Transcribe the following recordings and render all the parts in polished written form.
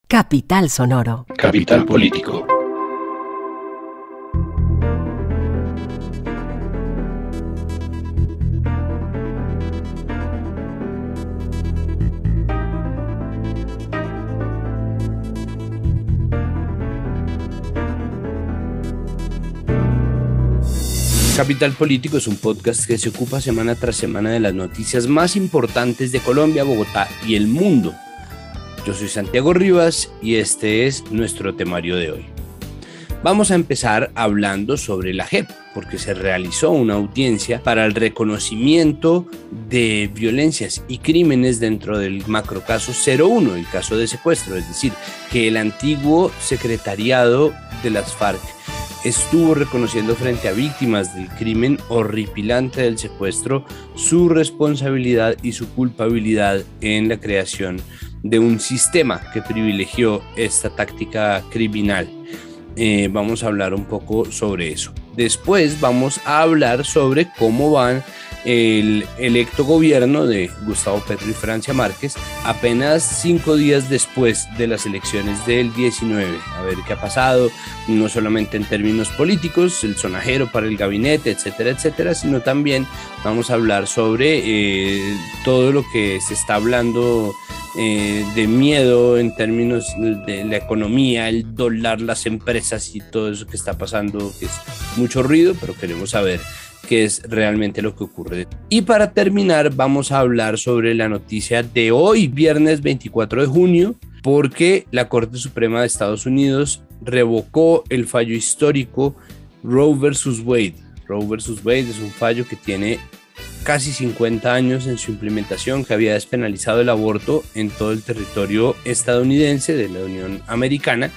Capital Sonoro. Capital Político. Capital Político es un podcast que se ocupa semana tras semana de las noticias más importantes de Colombia, Bogotá y el mundo. Yo soy Santiago Rivas y este es nuestro temario de hoy. Vamos a empezar hablando sobre la JEP, porque se realizó una audiencia para el reconocimiento de violencias y crímenes dentro del macrocaso 01, el caso de secuestro, es decir, que el antiguo secretariado de las FARC estuvo reconociendo frente a víctimas del crimen horripilante del secuestro su responsabilidad y su culpabilidad en la creación de un sistema que privilegió esta táctica criminal. Vamos a hablar un poco sobre eso. Después vamos a hablar sobre cómo van el electo gobierno de Gustavo Petro y Francia Márquez apenas 5 días después de las elecciones del 19. A ver qué ha pasado, no solamente en términos políticos, el sonajero para el gabinete, etcétera, etcétera, sino también vamos a hablar sobre todo lo que se está hablando de miedo en términos de la economía, el dólar, las empresas y todo eso que está pasando, que es mucho ruido, pero queremos saber qué es realmente lo que ocurre. Y para terminar vamos a hablar sobre la noticia de hoy, viernes 24 de junio, porque la Corte Suprema de Estados Unidos revocó el fallo histórico Roe vs. Wade. Roe vs. Wade es un fallo que tiene casi 50 años en su implementación, que había despenalizado el aborto en todo el territorio estadounidense de la Unión Americana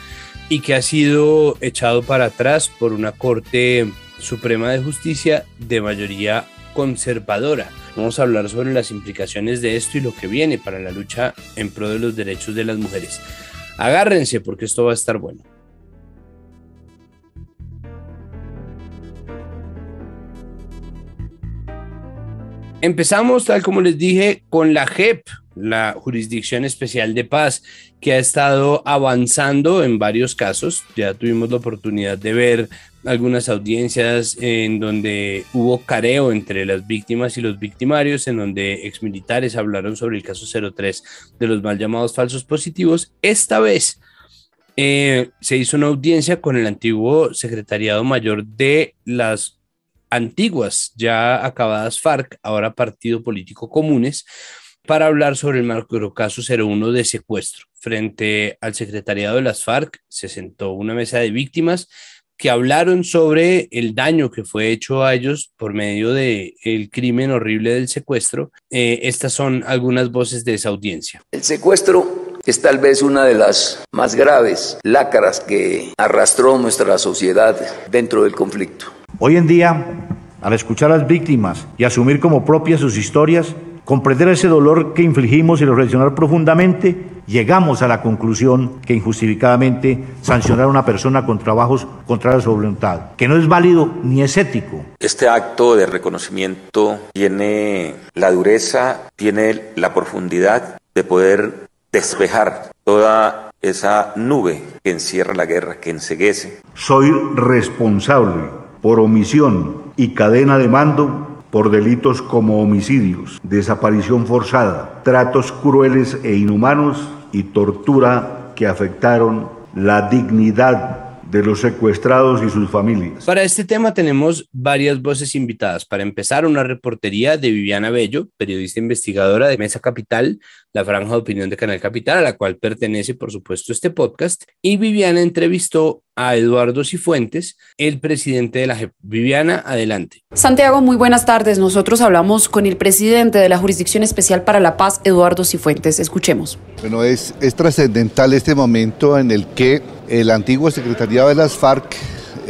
y que ha sido echado para atrás por una Corte Suprema de Justicia de mayoría conservadora. Vamos a hablar sobre las implicaciones de esto y lo que viene para la lucha en pro de los derechos de las mujeres. Agárrense porque esto va a estar bueno. Empezamos, tal como les dije, con la JEP, la Jurisdicción Especial de Paz, que ha estado avanzando en varios casos. Ya tuvimos la oportunidad de ver algunas audiencias en donde hubo careo entre las víctimas y los victimarios, en donde exmilitares hablaron sobre el caso 03 de los mal llamados falsos positivos. Esta vez se hizo una audiencia con el antiguo secretariado mayor de las antiguas, ya acabadas FARC, ahora Partido Político Comunes, para hablar sobre el macrocaso 01 de secuestro. Frente al secretariado de las FARC se sentó una mesa de víctimas que hablaron sobre el daño que fue hecho a ellos por medio del crimen horrible del secuestro. Estas son algunas voces de esa audiencia. El secuestro es tal vez una de las más graves lacras que arrastró nuestra sociedad dentro del conflicto. Hoy en día, al escuchar a las víctimas y asumir como propias sus historias, comprender ese dolor que infligimos y reflexionar profundamente, llegamos a la conclusión que injustificadamente sancionar a una persona con trabajos contrarios a su voluntad, que no es válido ni es ético. Este acto de reconocimiento tiene la dureza, tiene la profundidad de poder despejar toda esa nube que encierra la guerra, que enceguece. Soy responsable por omisión y cadena de mando por delitos como homicidios, desaparición forzada, tratos crueles e inhumanos y tortura que afectaron la dignidad de los secuestrados y sus familias. Para este tema tenemos varias voces invitadas. Para empezar, una reportería de Viviana Bello, periodista investigadora de Mesa Capital, la franja de opinión de Canal Capital, a la cual pertenece, por supuesto, este podcast. Y Viviana entrevistó a Eduardo Cifuentes, el presidente de la JEP. Viviana, adelante. Santiago, muy buenas tardes. Nosotros hablamos con el presidente de la Jurisdicción Especial para la Paz, Eduardo Cifuentes. Escuchemos. Bueno, es trascendental este momento en el que el antiguo secretariado de las FARC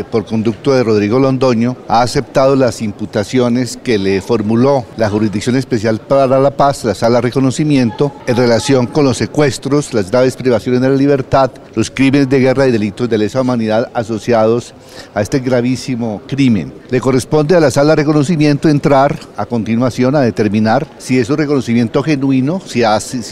por conducto de Rodrigo Londoño, ha aceptado las imputaciones que le formuló la Jurisdicción Especial para la Paz, la Sala de Reconocimiento, en relación con los secuestros, las graves privaciones de la libertad, los crímenes de guerra y delitos de lesa humanidad asociados a este gravísimo crimen. Le corresponde a la Sala de Reconocimiento entrar a continuación a determinar si es un reconocimiento genuino, si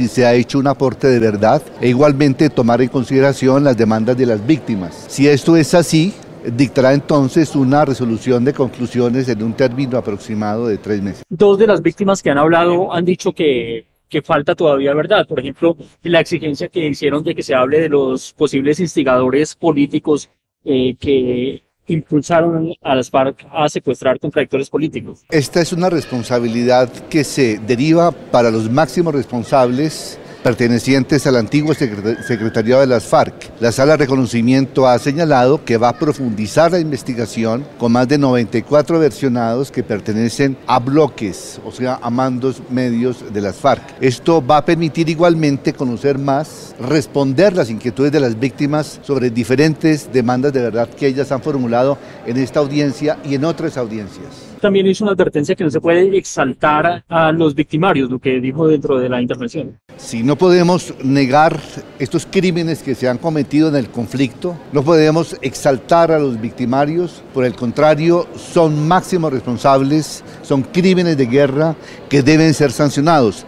se ha hecho un aporte de verdad, e igualmente tomar en consideración las demandas de las víctimas. Si esto es así, dictará entonces una resolución de conclusiones en un término aproximado de 3 meses. Dos de las víctimas que han hablado han dicho que falta todavía verdad. Por ejemplo, la exigencia que hicieron de que se hable de los posibles instigadores políticos que impulsaron a las FARC a secuestrar contradictores políticos. Esta es una responsabilidad que se deriva para los máximos responsables pertenecientes al antiguo secretariado de las FARC. La Sala de Reconocimiento ha señalado que va a profundizar la investigación con más de 94 versionados que pertenecen a bloques, o sea, a mandos medios de las FARC. Esto va a permitir igualmente conocer más, responder las inquietudes de las víctimas sobre diferentes demandas de verdad que ellas han formulado en esta audiencia y en otras audiencias. También hizo una advertencia que no se puede exaltar a los victimarios, lo que dijo dentro de la intervención. Si no podemos negar estos crímenes que se han cometido en el conflicto, no podemos exaltar a los victimarios, por el contrario, son máximos responsables, son crímenes de guerra que deben ser sancionados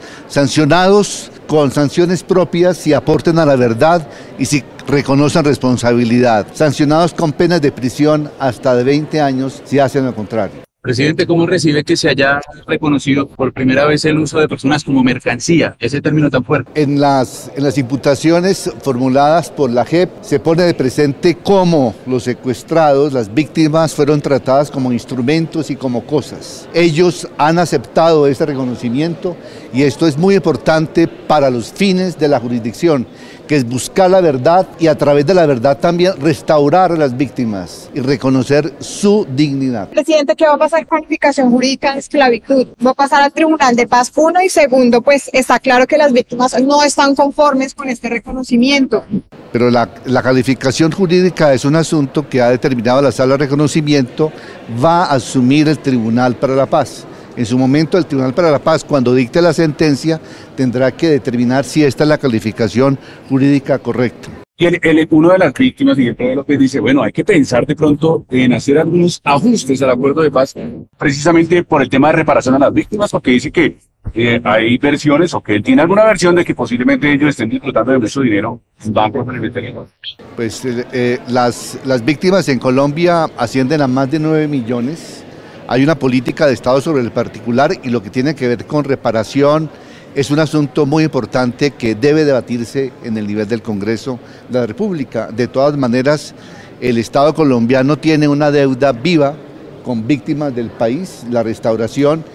con sanciones propias si aporten a la verdad y si reconocen responsabilidad, sancionados con penas de prisión hasta de 20 años si hacen lo contrario. Presidente, ¿cómo recibe que se haya reconocido por primera vez el uso de personas como mercancía, ese término tan fuerte? En las imputaciones formuladas por la JEP se pone de presente cómo los secuestrados, las víctimas, fueron tratadas como instrumentos y como cosas. Ellos han aceptado ese reconocimiento y esto es muy importante para los fines de la jurisdicción, que es buscar la verdad y a través de la verdad también restaurar a las víctimas y reconocer su dignidad. Presidente, ¿qué va a pasar con calificación jurídica de esclavitud? ¿Va a pasar al Tribunal de Paz? Uno, y segundo, pues está claro que las víctimas no están conformes con este reconocimiento. Pero la calificación jurídica es un asunto que ha determinado la Sala de Reconocimiento, va a asumir el Tribunal para la Paz. En su momento el Tribunal para la Paz, cuando dicte la sentencia, tendrá que determinar si esta es la calificación jurídica correcta. Y uno de las víctimas, Miguel Prado López, dice, bueno, hay que pensar de pronto en hacer algunos ajustes al acuerdo de paz, precisamente por el tema de reparación a las víctimas, porque dice que hay versiones, o que él tiene alguna versión de que posiblemente ellos estén disfrutando de mucho dinero en bancos alimentarios. Pues las víctimas en Colombia ascienden a más de 9 millones. Hay una política de Estado sobre el particular y lo que tiene que ver con reparación es un asunto muy importante que debe debatirse en el nivel del Congreso de la República. De todas maneras, el Estado colombiano tiene una deuda viva con víctimas del país. La restauración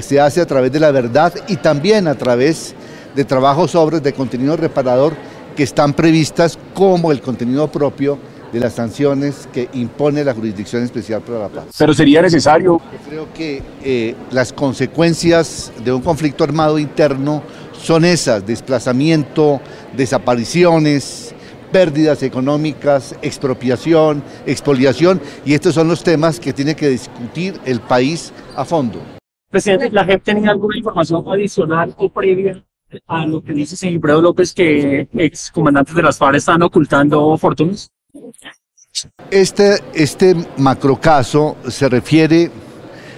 se hace a través de la verdad y también a través de trabajos, obras de contenido reparador que están previstas como el contenido propio de las sanciones que impone la Jurisdicción Especial para la Paz. Pero sería necesario. Yo creo que las consecuencias de un conflicto armado interno son esas: desplazamiento, desapariciones, pérdidas económicas, expropiación, expoliación, y estos son los temas que tiene que discutir el país a fondo. Presidente, ¿la JEP tenía alguna información adicional o previa a lo que dice señor Prado López, que excomandantes de las FARC están ocultando fortunas? Este macrocaso se refiere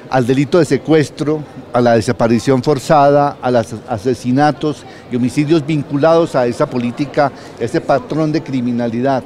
al delito de secuestro, a la desaparición forzada, a los asesinatos y homicidios vinculados a esa política, a ese patrón de criminalidad.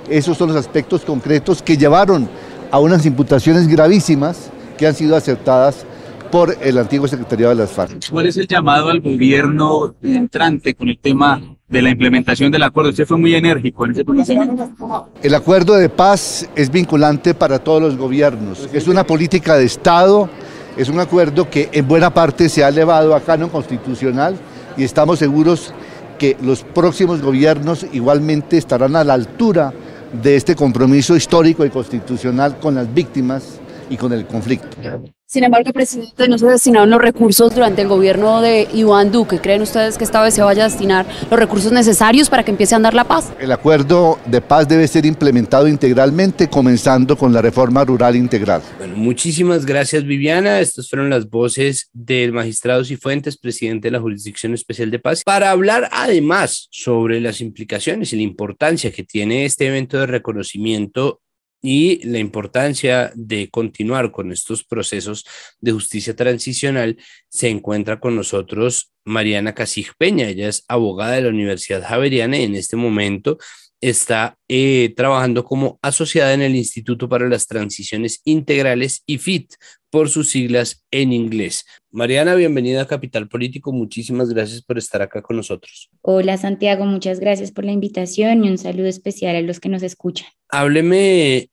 Esos son los aspectos concretos que llevaron a unas imputaciones gravísimas que han sido aceptadas por el antiguo secretariado de las FARC. ¿Cuál es el llamado al gobierno entrante con el tema de la implementación del acuerdo? Usted fue muy enérgico en ese pronunciamiento. El acuerdo de paz es vinculante para todos los gobiernos. Es una política de Estado, es un acuerdo que en buena parte se ha elevado a canon constitucional y estamos seguros que los próximos gobiernos igualmente estarán a la altura de este compromiso histórico y constitucional con las víctimas y con el conflicto. Sin embargo, presidente, no se destinaron los recursos durante el gobierno de Iván Duque. ¿Creen ustedes que esta vez se vaya a destinar los recursos necesarios para que empiece a andar la paz? El acuerdo de paz debe ser implementado integralmente, comenzando con la reforma rural integral. Bueno, muchísimas gracias, Viviana. Estas fueron las voces del magistrado Cifuentes, presidente de la Jurisdicción Especial de Paz, para hablar además sobre las implicaciones y la importancia que tiene este evento de reconocimiento y la importancia de continuar con estos procesos de justicia transicional. Se encuentra con nosotros Mariana Casig Peña. Ella es abogada de la Universidad Javeriana y en este momento está trabajando como asociada en el Instituto para las Transiciones Integrales, IFIT, por sus siglas en inglés. Mariana, bienvenida a Capital Político. Muchísimas gracias por estar acá con nosotros. Hola Santiago, muchas gracias por la invitación y un saludo especial a los que nos escuchan. Hábleme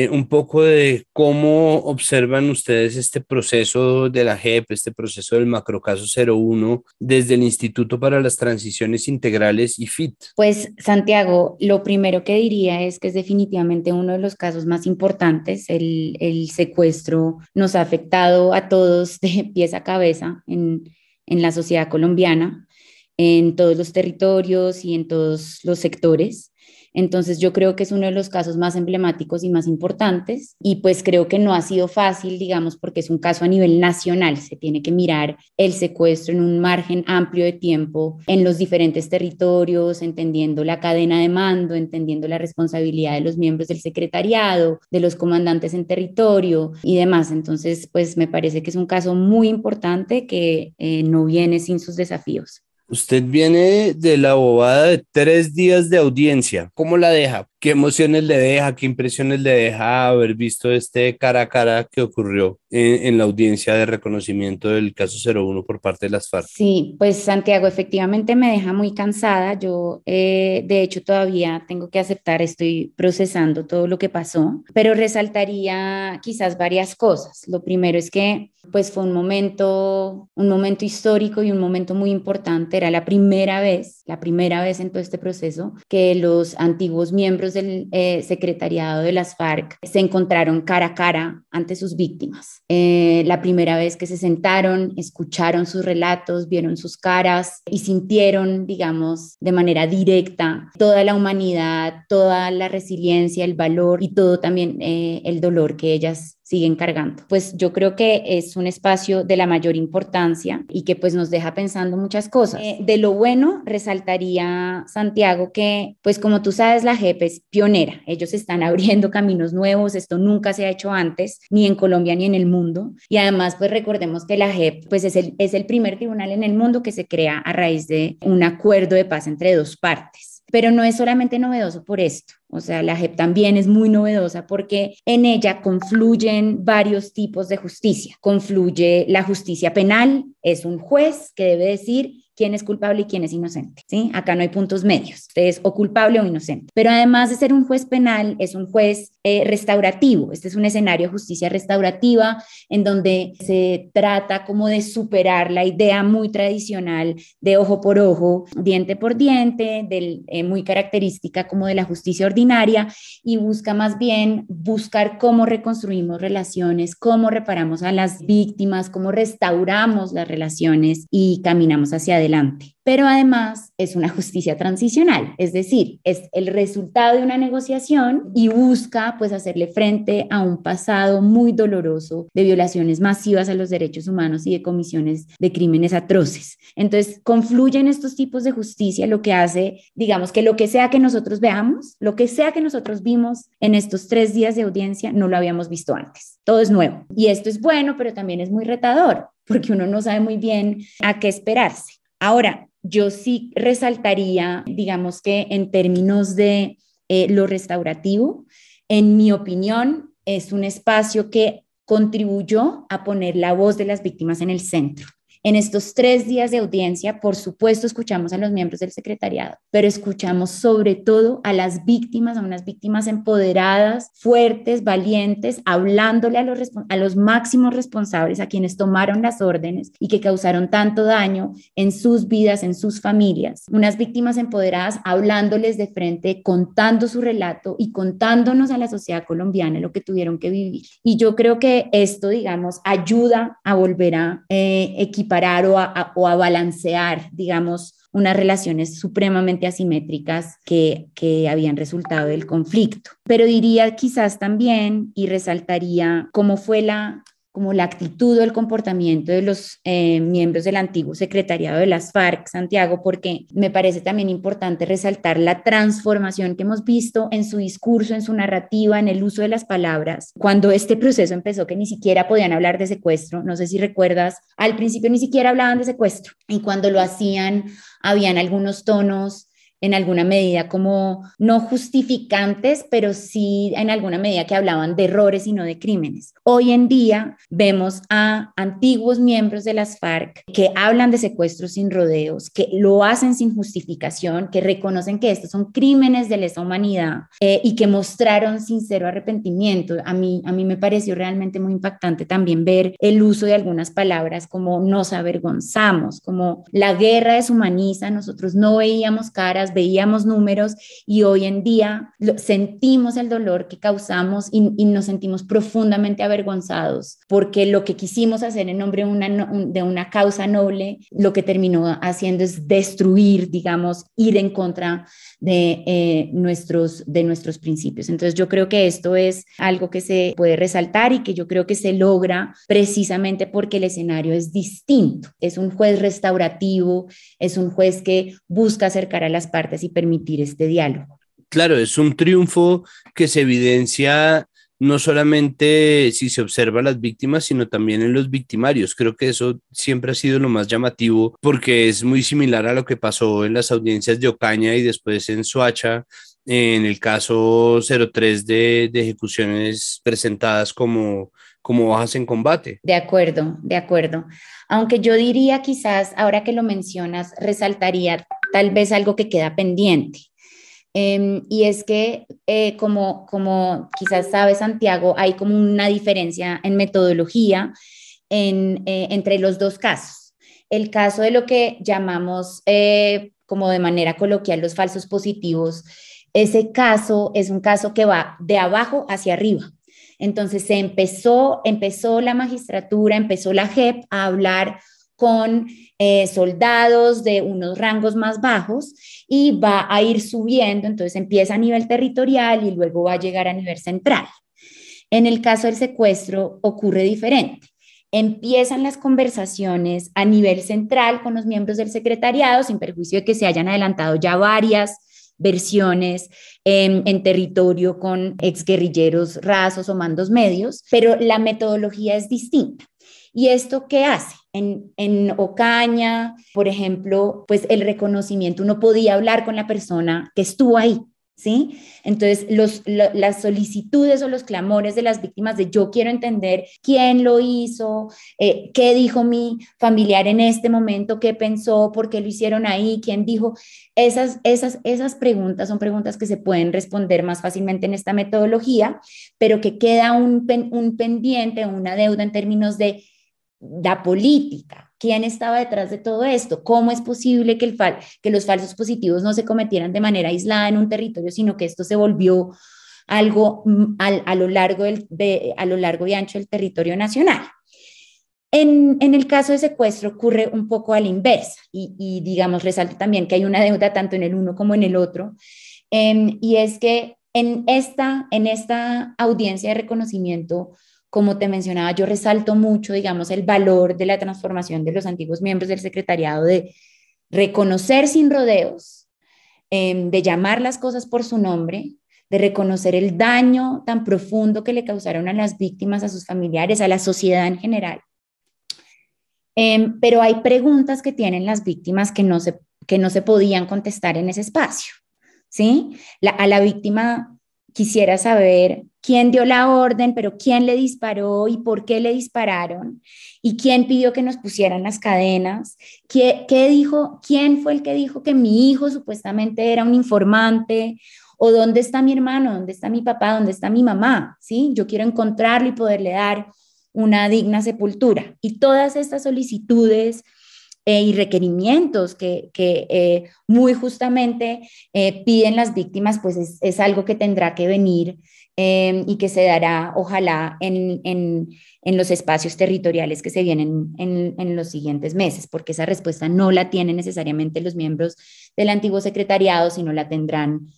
un poco de cómo observan ustedes este proceso de la JEP, este proceso del macrocaso 01 desde el Instituto para las Transiciones Integrales IFIT. Pues Santiago, lo primero que diría es que es definitivamente uno de los casos más importantes. El secuestro nos ha afectado a todos de pies a cabeza en la sociedad colombiana, en todos los territorios y en todos los sectores. Entonces yo creo que es uno de los casos más emblemáticos y más importantes y pues creo que no ha sido fácil, digamos, porque es un caso a nivel nacional. Se tiene que mirar el secuestro en un margen amplio de tiempo en los diferentes territorios, entendiendo la cadena de mando, entendiendo la responsabilidad de los miembros del secretariado, de los comandantes en territorio y demás. Entonces pues me parece que es un caso muy importante que no viene sin sus desafíos. Usted viene de la bobada de 3 días de audiencia. ¿Cómo la deja? ¿Qué emociones le deja? ¿Qué impresiones le deja haber visto este cara a cara que ocurrió en la audiencia de reconocimiento del caso 01 por parte de las FARC? Sí, pues Santiago, efectivamente me deja muy cansada. Yo, de hecho, todavía tengo que aceptar, estoy procesando todo lo que pasó, pero resaltaría quizás varias cosas. Lo primero es que pues fue un momento histórico y un momento muy importante. Era la primera vez en todo este proceso que los antiguos miembros del secretariado de las FARC se encontraron cara a cara ante sus víctimas. La primera vez que se sentaron, escucharon sus relatos, vieron sus caras y sintieron, digamos, de manera directa toda la humanidad, toda la resiliencia, el valor y todo también el dolor que ellas siguen cargando. Pues yo creo que es un espacio de la mayor importancia y que pues nos deja pensando muchas cosas. De lo bueno, resaltaría, Santiago, que pues como tú sabes, la JEP es pionera. Ellos están abriendo caminos nuevos. Esto nunca se ha hecho antes, ni en Colombia ni en el mundo. Y además, pues recordemos que la JEP pues es el primer tribunal en el mundo que se crea a raíz de un acuerdo de paz entre dos partes. Pero no es solamente novedoso por esto. O sea, la JEP también es muy novedosa porque en ella confluyen varios tipos de justicia. Confluye la justicia penal, es un juez que debe decir quién es culpable y quién es inocente, ¿sí? Acá no hay puntos medios, usted es o culpable o inocente. Pero además de ser un juez penal, es un juez restaurativo. Este es un escenario de justicia restaurativa en donde se trata como de superar la idea muy tradicional de ojo por ojo, diente por diente, muy característica como de la justicia ordinaria, y busca más bien buscar cómo reconstruimos relaciones, cómo reparamos a las víctimas, cómo restauramos las relaciones y caminamos hacia adelante. Pero además es una justicia transicional, es decir, es el resultado de una negociación y busca pues hacerle frente a un pasado muy doloroso de violaciones masivas a los derechos humanos y de comisiones de crímenes atroces. Entonces confluyen estos tipos de justicia, lo que hace, digamos, que lo que sea que nosotros veamos, lo que sea que nosotros vimos en estos 3 días de audiencia, no lo habíamos visto antes. Todo es nuevo. Y esto es bueno, pero también es muy retador, porque uno no sabe muy bien a qué esperarse. Ahora, yo sí resaltaría, digamos que en términos de lo restaurativo, en mi opinión, es un espacio que contribuyó a poner la voz de las víctimas en el centro. En estos 3 días de audiencia, por supuesto, escuchamos a los miembros del secretariado, pero escuchamos sobre todo a las víctimas, a unas víctimas empoderadas, fuertes, valientes, hablándole a los máximos responsables, a quienes tomaron las órdenes y que causaron tanto daño en sus vidas, en sus familias. Unas víctimas empoderadas hablándoles de frente, contando su relato y contándonos a la sociedad colombiana lo que tuvieron que vivir. Y yo creo que esto, digamos, ayuda a volver a equiparar o a balancear, digamos, unas relaciones supremamente asimétricas que habían resultado del conflicto. Pero diría quizás también y resaltaría cómo fue la actitud o el comportamiento de los miembros del antiguo secretariado de las FARC, Santiago, porque me parece también importante resaltar la transformación que hemos visto en su discurso, en su narrativa, en el uso de las palabras. Cuando este proceso empezó, que ni siquiera podían hablar de secuestro, no sé si recuerdas, al principio ni siquiera hablaban de secuestro, y cuando lo hacían, habían algunos tonos en alguna medida como no justificantes, pero sí en alguna medida que hablaban de errores y no de crímenes. Hoy en día vemos a antiguos miembros de las FARC que hablan de secuestros sin rodeos, que lo hacen sin justificación, que reconocen que estos son crímenes de lesa humanidad y que mostraron sincero arrepentimiento. A mí me pareció realmente muy impactante también ver el uso de algunas palabras como nos avergonzamos, como la guerra deshumaniza, nosotros no veíamos caras, veíamos números y hoy en día sentimos el dolor que causamos y nos sentimos profundamente avergonzados porque lo que quisimos hacer en nombre de una causa noble, lo que terminó haciendo es destruir, digamos, ir en contra de nuestros principios. Entonces yo creo que esto es algo que se puede resaltar y que yo creo que se logra precisamente porque el escenario es distinto. Es un juez restaurativo, es un juez que busca acercar a las partes y permitir este diálogo. Claro, es un triunfo que se evidencia no solamente si se observa a las víctimas, sino también en los victimarios. Creo que eso siempre ha sido lo más llamativo porque es muy similar a lo que pasó en las audiencias de Ocaña y después en Soacha, en el caso 03 de ejecuciones presentadas como bajas en combate. De acuerdo. Aunque yo diría quizás, ahora que lo mencionas, resaltaría tal vez algo que queda pendiente. Y es que, como quizás sabe Santiago, hay como una diferencia en metodología entre los dos casos. El caso de lo que llamamos, como de manera coloquial, los falsos positivos, ese caso es un caso que va de abajo hacia arriba. Entonces empezó la magistratura, empezó la JEP a hablar con soldados de unos rangos más bajos y va a ir subiendo, entonces empieza a nivel territorial y luego va a llegar a nivel central. En el caso del secuestro ocurre diferente. Empiezan las conversaciones a nivel central con los miembros del secretariado, sin perjuicio de que se hayan adelantado ya varias versiones en territorio con exguerrilleros rasos o mandos medios, pero la metodología es distinta. ¿Y esto qué hace? En Ocaña, por ejemplo, pues el reconocimiento, uno podía hablar con la persona que estuvo ahí, ¿sí? Entonces, las solicitudes o los clamores de las víctimas de yo quiero entender quién lo hizo, qué dijo mi familiar en este momento, qué pensó, por qué lo hicieron ahí, quién dijo, esas preguntas son preguntas que se pueden responder más fácilmente en esta metodología, pero que queda un pendiente, una deuda en términos de la política. ¿Quién estaba detrás de todo esto? ¿Cómo es posible que los falsos positivos no se cometieran de manera aislada en un territorio, sino que esto se volvió algo a lo largo y ancho del territorio nacional? En el caso de secuestro ocurre un poco a la inversa y digamos, resalto también que hay una deuda tanto en el uno como en el otro, y es que en esta audiencia de reconocimiento, como te mencionaba, yo resalto mucho, digamos, el valor de la transformación de los antiguos miembros del secretariado de reconocer sin rodeos, de llamar las cosas por su nombre, de reconocer el daño tan profundo que le causaron a las víctimas, a sus familiares, a la sociedad en general. Pero hay preguntas que tienen las víctimas que no se podían contestar en ese espacio, ¿sí? A la víctima quisiera saber quién dio la orden, pero quién le disparó y por qué le dispararon, y quién pidió que nos pusieran las cadenas, qué dijo, quién fue el que dijo que mi hijo supuestamente era un informante, o dónde está mi hermano, dónde está mi papá, dónde está mi mamá, ¿sí? Yo quiero encontrarlo y poderle dar una digna sepultura. Y todas estas solicitudes y requerimientos que muy justamente piden las víctimas, pues es algo que tendrá que venir y que se dará, ojalá, en los espacios territoriales que se vienen en los siguientes meses, porque esa respuesta no la tienen necesariamente los miembros del antiguo secretariado, sino la tendrán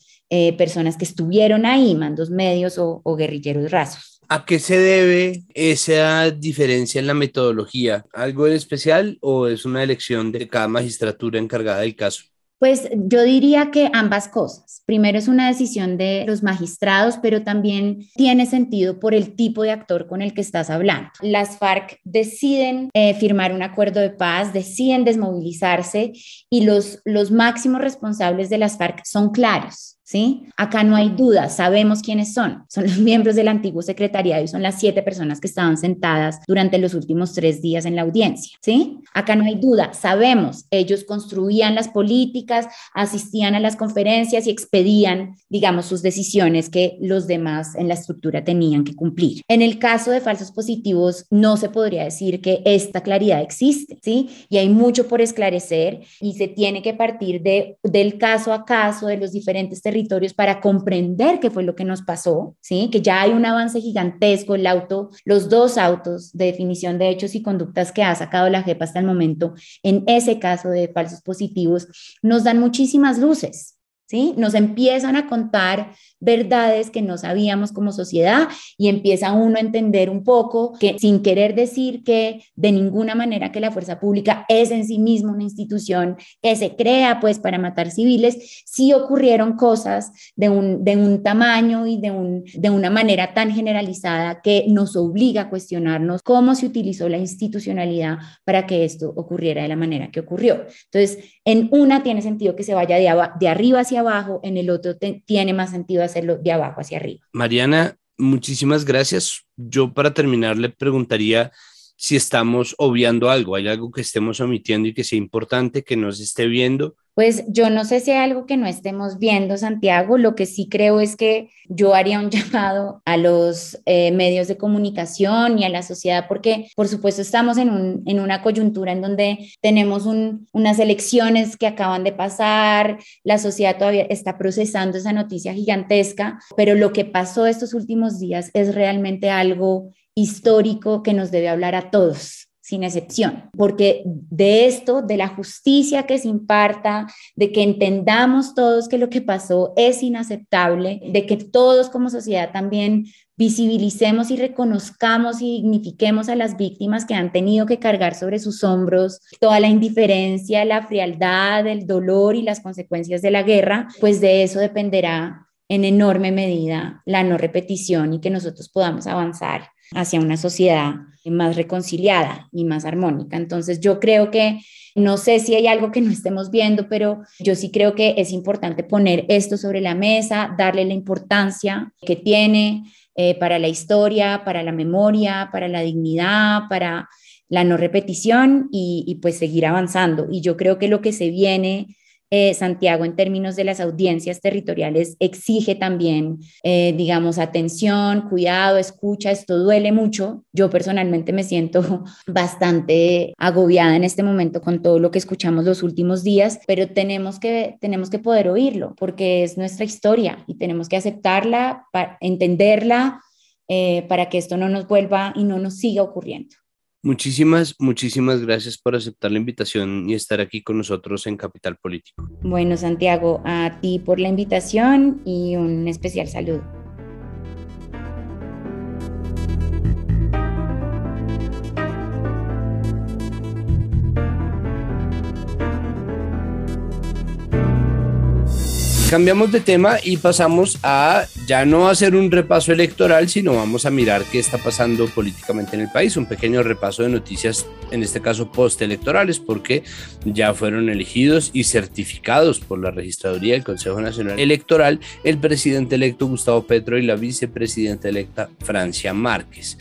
personas que estuvieron ahí, mandos medios o guerrilleros rasos. ¿A qué se debe esa diferencia en la metodología? ¿Algo en especial o es una elección de cada magistratura encargada del caso? Pues yo diría que ambas cosas. Primero es una decisión de los magistrados, pero también tiene sentido por el tipo de actor con el que estás hablando. Las FARC deciden firmar un acuerdo de paz, deciden desmovilizarse y los máximos responsables de las FARC son claros. ¿Sí? Acá no hay duda, sabemos quiénes son los miembros del antiguo secretariado y son las 7 personas que estaban sentadas durante los últimos 3 días en la audiencia, ¿sí? Acá no hay duda, sabemos, ellos construían las políticas, asistían a las conferencias y expedían, digamos, sus decisiones que los demás en la estructura tenían que cumplir. En el caso de falsos positivos, no se podría decir que esta claridad existe, ¿sí? Y hay mucho por esclarecer y se tiene que partir del caso a caso, de los diferentes territorios para comprender qué fue lo que nos pasó, ¿sí? Que ya hay un avance gigantesco, los 2 autos de definición de hechos y conductas que ha sacado la JEP hasta el momento en ese caso de falsos positivos nos dan muchísimas luces, ¿sí? Nos empiezan a contar verdades que no sabíamos como sociedad y empieza uno a entender un poco que sin querer decir que de ninguna manera que la fuerza pública es en sí misma una institución que se crea pues para matar civiles, sí ocurrieron cosas de un tamaño y de una manera tan generalizada que nos obliga a cuestionarnos cómo se utilizó la institucionalidad para que esto ocurriera de la manera que ocurrió. Entonces, en una tiene sentido que se vaya de arriba hacia abajo, en el otro tiene más sentido hacerlo de abajo hacia arriba. Mariana, muchísimas gracias. Yo para terminar le preguntaría si estamos obviando algo, hay algo que estemos omitiendo y que sea importante que no se esté viendo. Pues yo no sé si hay algo que no estemos viendo, Santiago. Lo que sí creo es que yo haría un llamado a los medios de comunicación y a la sociedad, porque por supuesto estamos en una coyuntura en donde tenemos unas elecciones que acaban de pasar, la sociedad todavía está procesando esa noticia gigantesca, pero lo que pasó estos últimos días es realmente algo histórico que nos debe hablar a todos, sin excepción, porque de esto, de la justicia que se imparta, de que entendamos todos que lo que pasó es inaceptable, de que todos como sociedad también visibilicemos y reconozcamos y dignifiquemos a las víctimas que han tenido que cargar sobre sus hombros toda la indiferencia, la frialdad, el dolor y las consecuencias de la guerra, pues de eso dependerá en enorme medida la no repetición y que nosotros podamos avanzar hacia una sociedad más reconciliada y más armónica. Entonces yo creo que, no sé si hay algo que no estemos viendo, pero yo sí creo que es importante poner esto sobre la mesa, darle la importancia que tiene para la historia, para la memoria, para la dignidad, para la no repetición y pues seguir avanzando. Y yo creo que lo que se viene, Santiago, en términos de las audiencias territoriales, exige también, digamos, atención, cuidado, escucha. Esto duele mucho. Yo personalmente me siento bastante agobiada en este momento con todo lo que escuchamos los últimos días, pero tenemos que poder oírlo porque es nuestra historia y tenemos que aceptarla, entenderla, para que esto no nos vuelva y no nos siga ocurriendo. Muchísimas gracias por aceptar la invitación y estar aquí con nosotros en Capital Político. Bueno, Santiago, a ti por la invitación y un especial saludo. Cambiamos de tema y pasamos a ya no hacer un repaso electoral, sino vamos a mirar qué está pasando políticamente en el país. Un pequeño repaso de noticias, en este caso postelectorales, porque ya fueron elegidos y certificados por la Registraduría del Consejo Nacional Electoral el presidente electo Gustavo Petro y la vicepresidenta electa Francia Márquez.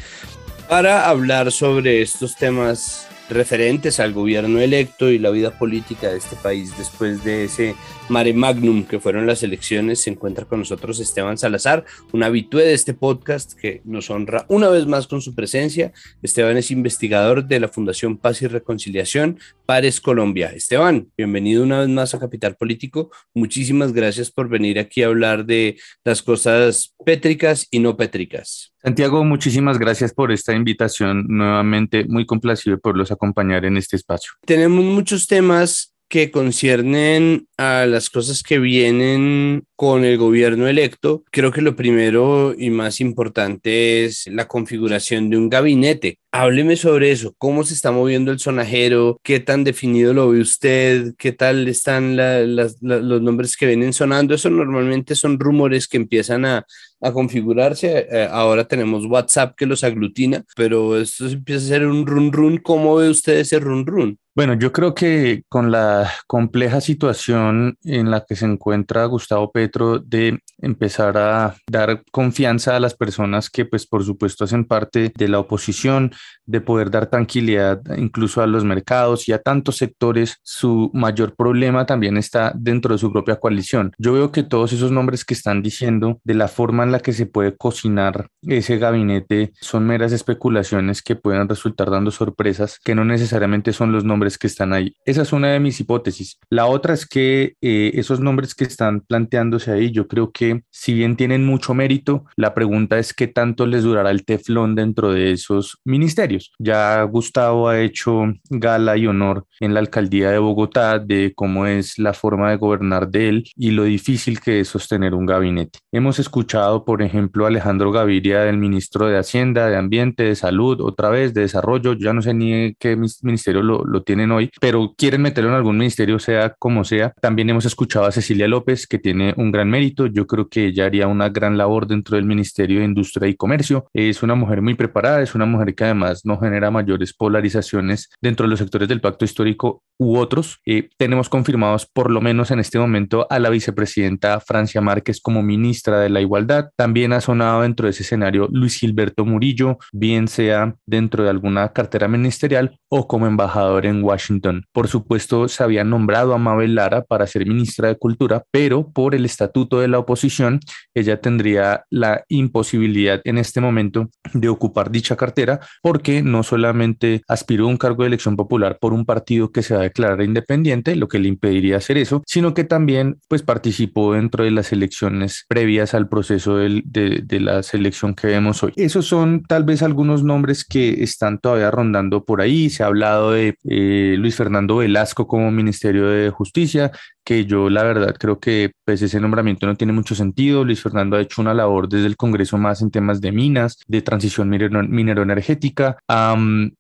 Para hablar sobre estos temas referentes al gobierno electo y la vida política de este país después de ese mare magnum que fueron las elecciones, se encuentra con nosotros Esteban Salazar, un habitué de este podcast que nos honra una vez más con su presencia. Esteban es investigador de la Fundación Paz y Reconciliación, Pares Colombia. Esteban, bienvenido una vez más a Capital Político. Muchísimas gracias por venir aquí a hablar de las cosas pétricas y no pétricas. Santiago, muchísimas gracias por esta invitación. Nuevamente, muy complacido de poderlos acompañar en este espacio. Tenemos muchos temas que conciernen a las cosas que vienen con el gobierno electo. Creo que lo primero y más importante es la configuración de un gabinete. Hábleme sobre eso, cómo se está moviendo el sonajero, qué tan definido lo ve usted, qué tal están los nombres que vienen sonando. Eso normalmente son rumores que empiezan a configurarse. Ahora tenemos WhatsApp que los aglutina, pero esto empieza a ser un run run. ¿Cómo ve usted ese run run? Bueno, yo creo que con la compleja situación en la que se encuentra Gustavo Petro de empezar a dar confianza a las personas que pues por supuesto hacen parte de la oposición, de poder dar tranquilidad incluso a los mercados y a tantos sectores, su mayor problema también está dentro de su propia coalición. Yo veo que todos esos nombres que están diciendo de la forma en la que se puede cocinar ese gabinete son meras especulaciones que pueden resultar dando sorpresas que no necesariamente son los nombres que están ahí. Esa es una de mis hipótesis. La otra es que esos nombres que están planteándose ahí, yo creo que si bien tienen mucho mérito, la pregunta es qué tanto les durará el teflón dentro de esos ministerios. Ya Gustavo ha hecho gala y honor en la alcaldía de Bogotá de cómo es la forma de gobernar de él y lo difícil que es sostener un gabinete. Hemos escuchado, por ejemplo, a Alejandro Gaviria, el ministro de Hacienda, de Ambiente, de Salud, otra vez, de Desarrollo. Ya no sé ni qué ministerio lo tienen hoy, pero quieren meterlo en algún ministerio, sea como sea. También hemos escuchado a Cecilia López, que tiene un gran mérito. Yo creo que ella haría una gran labor dentro del Ministerio de Industria y Comercio. Es una mujer muy preparada, es una mujer que además no genera mayores polarizaciones dentro de los sectores del pacto histórico u otros. Tenemos confirmados por lo menos en este momento a la vicepresidenta Francia Márquez como ministra de la Igualdad. También ha sonado dentro de ese escenario Luis Gilberto Murillo, bien sea dentro de alguna cartera ministerial o como embajador en Washington. Por supuesto, se había nombrado a Mabel Lara para ser ministra de Cultura, pero por el estatuto de la oposición, ella tendría la imposibilidad en este momento de ocupar dicha cartera porque no solamente aspiró a un cargo de elección popular por un partido que se va a declarar independiente, lo que le impediría hacer eso, sino que también pues participó dentro de las elecciones previas al proceso de la selección que vemos hoy. Esos son tal vez algunos nombres que están todavía rondando por ahí. Se ha hablado de Luis Fernando Velasco como Ministerio de Justicia, que yo la verdad creo que pues ese nombramiento no tiene mucho sentido. Luis Fernando ha hecho una labor desde el Congreso más en temas de minas, de transición minero-energética,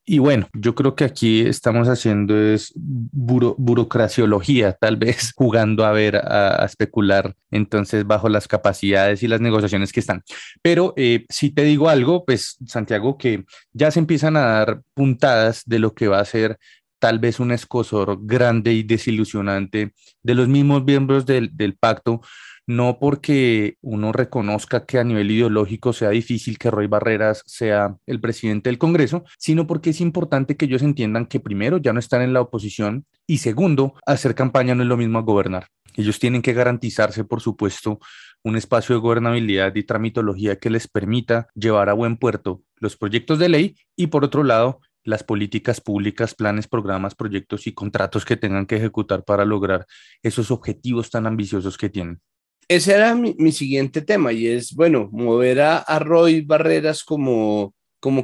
y bueno, yo creo que aquí estamos haciendo es burocraciología, tal vez jugando a especular entonces bajo las capacidades y las negociaciones que están. Pero si te digo algo, pues Santiago, que ya se empiezan a dar puntadas de lo que va a ser tal vez un escozor grande y desilusionante de los mismos miembros del pacto, no porque uno reconozca que a nivel ideológico sea difícil que Roy Barreras sea el presidente del Congreso, sino porque es importante que ellos entiendan que primero ya no están en la oposición y segundo, hacer campaña no es lo mismo a gobernar. Ellos tienen que garantizarse, por supuesto, un espacio de gobernabilidad y tramitología que les permita llevar a buen puerto los proyectos de ley y, por otro lado, las políticas públicas, planes, programas, proyectos y contratos que tengan que ejecutar para lograr esos objetivos tan ambiciosos que tienen. Ese era mi siguiente tema y es, bueno, mover a Roy Barreras como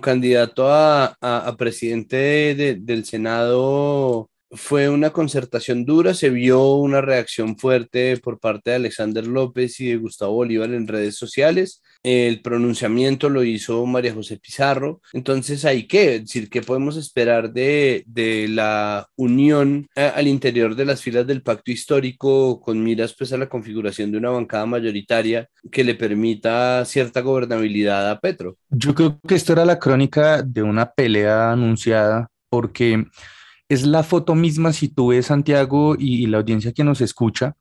candidato a presidente del Senado fue una concertación dura, se vio una reacción fuerte por parte de Alexander López y de Gustavo Bolívar en redes sociales. El pronunciamiento lo hizo María José Pizarro. Entonces, ¿hay qué? Es decir, ¿qué podemos esperar de la unión al interior de las filas del pacto histórico con miras pues a la configuración de una bancada mayoritaria que le permita cierta gobernabilidad a Petro? Yo creo que esto era la crónica de una pelea anunciada, porque es la foto misma. Si tú ves, Santiago, y la audiencia que nos escucha,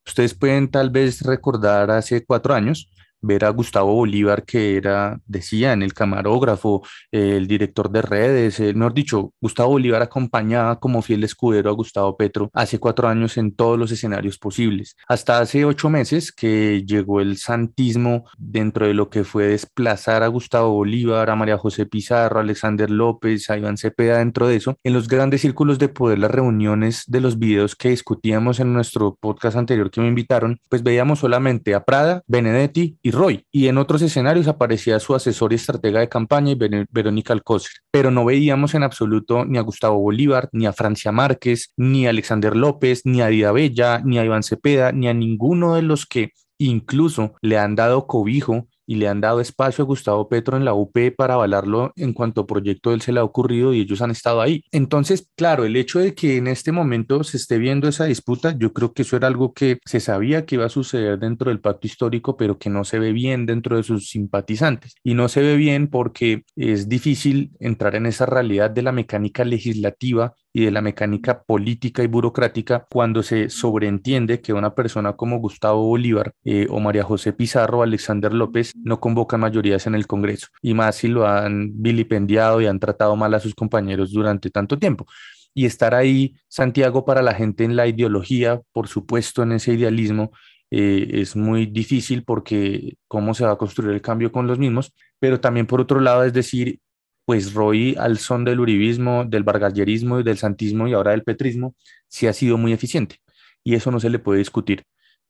ustedes pueden tal vez recordar hace 4 años, ver a Gustavo Bolívar, que decía en el camarógrafo, el director de redes, mejor dicho, Gustavo Bolívar acompañaba como fiel escudero a Gustavo Petro hace 4 años en todos los escenarios posibles. Hasta hace 8 meses que llegó el santismo dentro de lo que fue desplazar a Gustavo Bolívar, a María José Pizarro, a Alexander López, a Iván Cepeda dentro de eso. En los grandes círculos de poder, las reuniones de los videos que discutíamos en nuestro podcast anterior que me invitaron, pues veíamos solamente a Prada, Benedetti y Roy, y en otros escenarios aparecía su asesor y estratega de campaña y Verónica Alcócer, pero no veíamos en absoluto ni a Gustavo Bolívar, ni a Francia Márquez, ni a Alexander López, ni a Dida Bella, ni a Iván Cepeda, ni a ninguno de los que incluso le han dado cobijo y le han dado espacio a Gustavo Petro en la UP para avalarlo en cuanto proyecto él se le ha ocurrido, y ellos han estado ahí. Entonces, claro, el hecho de que en este momento se esté viendo esa disputa, yo creo que eso era algo que se sabía que iba a suceder dentro del pacto histórico, pero que no se ve bien dentro de sus simpatizantes. Y no se ve bien porque es difícil entrar en esa realidad de la mecánica legislativa y de la mecánica política y burocrática cuando se sobreentiende que una persona como Gustavo Bolívar o María José Pizarro o Alexander López no convocan mayorías en el Congreso, y más si lo han vilipendiado y han tratado mal a sus compañeros durante tanto tiempo. Y estar ahí, Santiago, para la gente en la ideología, por supuesto, en ese idealismo, es muy difícil, porque cómo se va a construir el cambio con los mismos. Pero también, por otro lado, es decir, pues Roy, al son del uribismo, del vargallerismo y del santismo y ahora del petrismo, sí ha sido muy eficiente, y eso no se le puede discutir.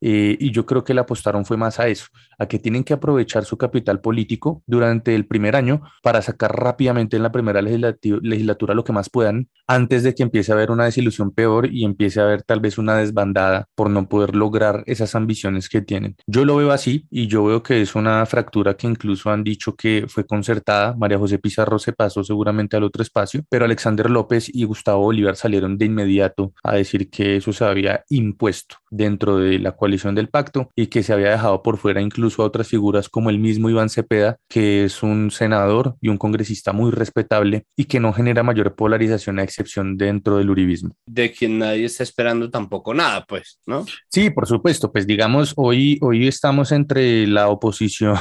Y yo creo que le apostaron fue más a eso, a que tienen que aprovechar su capital político durante el primer año para sacar rápidamente en la primera legislatura lo que más puedan, antes de que empiece a haber una desilusión peor y empiece a haber tal vez una desbandada por no poder lograr esas ambiciones que tienen. Yo lo veo así, y yo veo que es una fractura que incluso han dicho que fue concertada. María José Pizarro se pasó seguramente al otro espacio, pero Alexander López y Gustavo Bolívar salieron de inmediato a decir que eso se había impuesto dentro de la coalición del pacto, y que se había dejado por fuera incluso a otras figuras como el mismo Iván Cepeda, que es un senador y un congresista muy respetable y que no genera mayor polarización a excepción dentro del uribismo. De quien nadie está esperando tampoco nada, pues, ¿no? Sí, por supuesto, pues digamos, hoy estamos entre la oposición,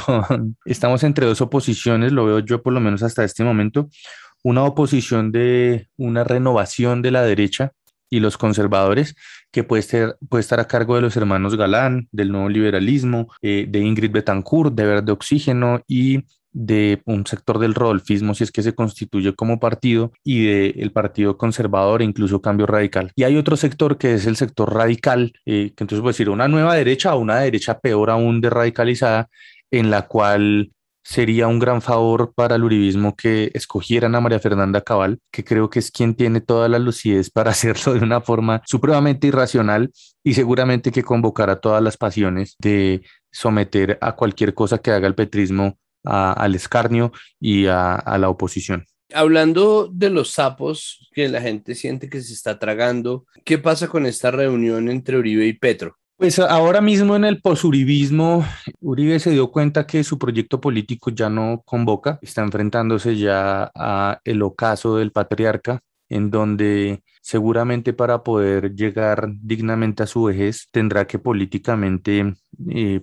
estamos entre dos oposiciones, lo veo yo por lo menos hasta este momento, una oposición de una renovación de la derecha y los conservadores, que puede estar a cargo de los hermanos Galán, del nuevo liberalismo, de Ingrid Betancourt, de Verde Oxígeno, y de un sector del rodolfismo, si es que se constituye como partido, y del Partido Conservador e incluso Cambio Radical. Y hay otro sector que es el sector radical, que entonces puede decir una nueva derecha o una derecha peor aún de radicalizada, en la cual sería un gran favor para el uribismo que escogieran a María Fernanda Cabal, que creo que es quien tiene toda la lucidez para hacerlo de una forma supremamente irracional, y seguramente que convocará todas las pasiones de someter a cualquier cosa que haga el petrismo al escarnio y a la oposición. Hablando de los sapos que la gente siente que se está tragando, ¿qué pasa con esta reunión entre Uribe y Petro? Pues ahora mismo en el posuribismo, Uribe se dio cuenta que su proyecto político ya no convoca, está enfrentándose ya a el ocaso del patriarca, en donde seguramente para poder llegar dignamente a su vejez tendrá que políticamente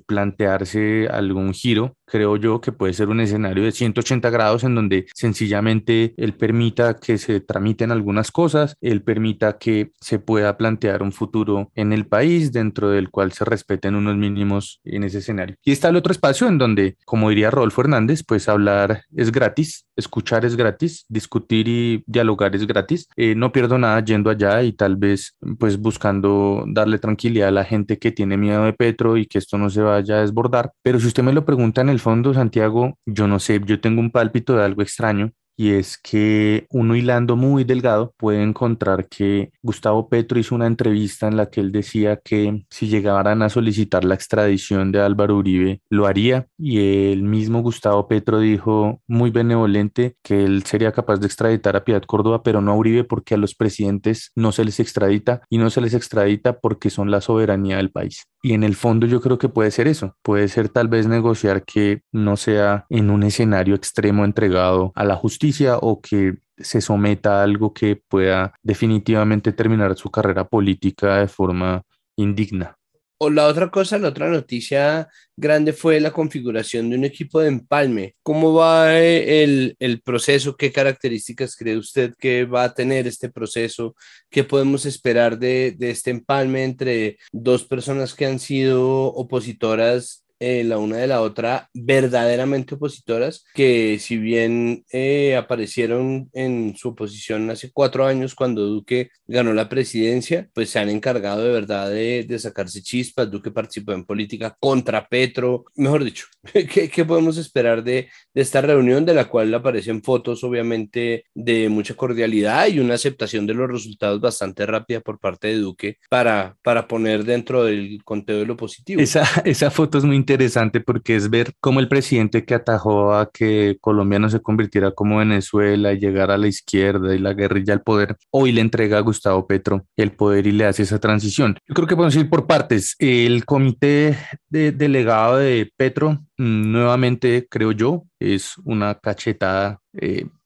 plantearse algún giro. Creo yo que puede ser un escenario de 180 grados, en donde sencillamente él permita que se tramiten algunas cosas, él permita que se pueda plantear un futuro en el país dentro del cual se respeten unos mínimos en ese escenario. Y está el otro espacio en donde, como diría Rodolfo Hernández, pues hablar es gratis, escuchar es gratis, discutir y dialogar es gratis. No pierdo nada yendo allá y tal vez pues buscando darle tranquilidad a la gente que tiene miedo de Petro y que esto no se vaya a desbordar. Pero si usted me lo pregunta en el fondo, Santiago, yo no sé, yo tengo un pálpito de algo extraño, y es que uno hilando muy delgado puede encontrar que Gustavo Petro hizo una entrevista en la que él decía que si llegaran a solicitar la extradición de Álvaro Uribe, lo haría, y el mismo Gustavo Petro dijo muy benevolente que él sería capaz de extraditar a Piedad Córdoba, pero no a Uribe, porque a los presidentes no se les extradita, y no se les extradita porque son la soberanía del país. Y en el fondo yo creo que puede ser eso, puede ser tal vez negociar que no sea en un escenario extremo entregado a la justicia, o que se someta a algo que pueda definitivamente terminar su carrera política de forma indigna. O la otra cosa, la otra noticia grande fue la configuración de un equipo de empalme. ¿Cómo va el proceso? ¿Qué características cree usted que va a tener este proceso? ¿Qué podemos esperar de este empalme entre dos personas que han sido opositoras, la una de la otra, verdaderamente opositoras, que si bien aparecieron en su oposición hace 4 años cuando Duque ganó la presidencia, pues se han encargado de verdad de sacarse chispas? Duque participó en política contra Petro, mejor dicho, ¿qué podemos esperar de esta reunión, de la cual aparecen fotos obviamente de mucha cordialidad y una aceptación de los resultados bastante rápida por parte de Duque para poner dentro del conteo de lo positivo? Esa foto es muy interesante porque es ver cómo el presidente que atajó a que Colombia no se convirtiera como Venezuela y llegara a la izquierda y la guerrilla al poder, hoy le entrega a Gustavo Petro el poder y le hace esa transición. Yo creo que podemos ir por partes. El comité delegado de Petro, nuevamente creo yo, es una cachetada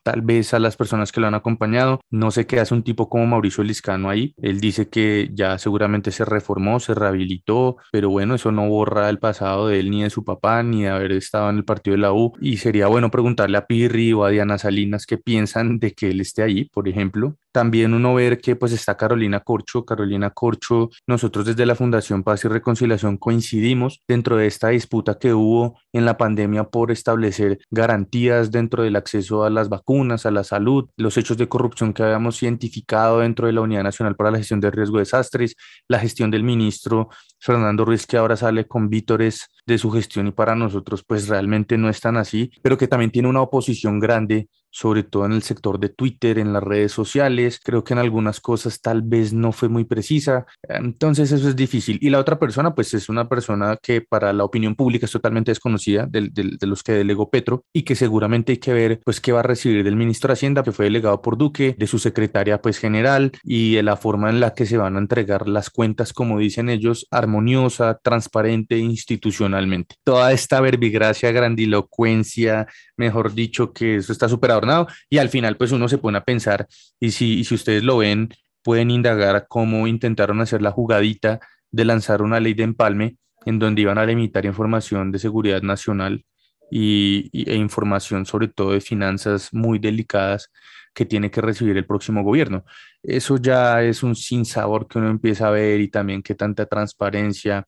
tal vez a las personas que lo han acompañado. No sé qué hace un tipo como Mauricio Liscano ahí. Él dice que ya seguramente se reformó, se rehabilitó, pero bueno, eso no borra el pasado de él, ni de su papá, ni de haber estado en el partido de la U. Y sería bueno preguntarle a Pirri o a Diana Salinas qué piensan de que él esté ahí, por ejemplo. También uno ver que pues está Carolina Corcho. Carolina Corcho, nosotros desde la Fundación Paz y Reconciliación coincidimos dentro de esta disputa que hubo en la pandemia por establecer garantías dentro del acceso a las vacunas, a la salud, los hechos de corrupción que habíamos identificado dentro de la Unidad Nacional para la Gestión de Riesgo de Desastres, la gestión del ministro Fernando Ruiz, que ahora sale con vítores de su gestión y para nosotros pues realmente no es tan así, pero que también tiene una oposición grande, sobre todo en el sector de Twitter, en las redes sociales. Creo que en algunas cosas tal vez no fue muy precisa, entonces eso es difícil. Y la otra persona, pues es una persona que para la opinión pública es totalmente desconocida, de los que delegó Petro, y que seguramente hay que ver pues qué va a recibir del ministro de Hacienda, que fue delegado por Duque, de su secretaria pues general, y de la forma en la que se van a entregar las cuentas, como dicen ellos, armoniosa, transparente, institucionalmente. Toda esta verbigracia, grandilocuencia, mejor dicho, que eso está súper adornado, y al final pues uno se pone a pensar, y si ustedes lo ven, pueden indagar cómo intentaron hacer la jugadita de lanzar una ley de empalme en donde iban a limitar información de seguridad nacional e información sobre todo de finanzas muy delicadas que tiene que recibir el próximo gobierno. Eso ya es un sinsabor que uno empieza a ver, y también qué tanta transparencia,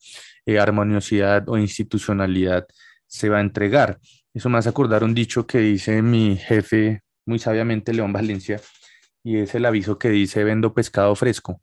armoniosidad o institucionalidad se va a entregar. Eso me hace acordar un dicho que dice mi jefe muy sabiamente, León Valencia, y es el aviso que dice: vendo pescado fresco.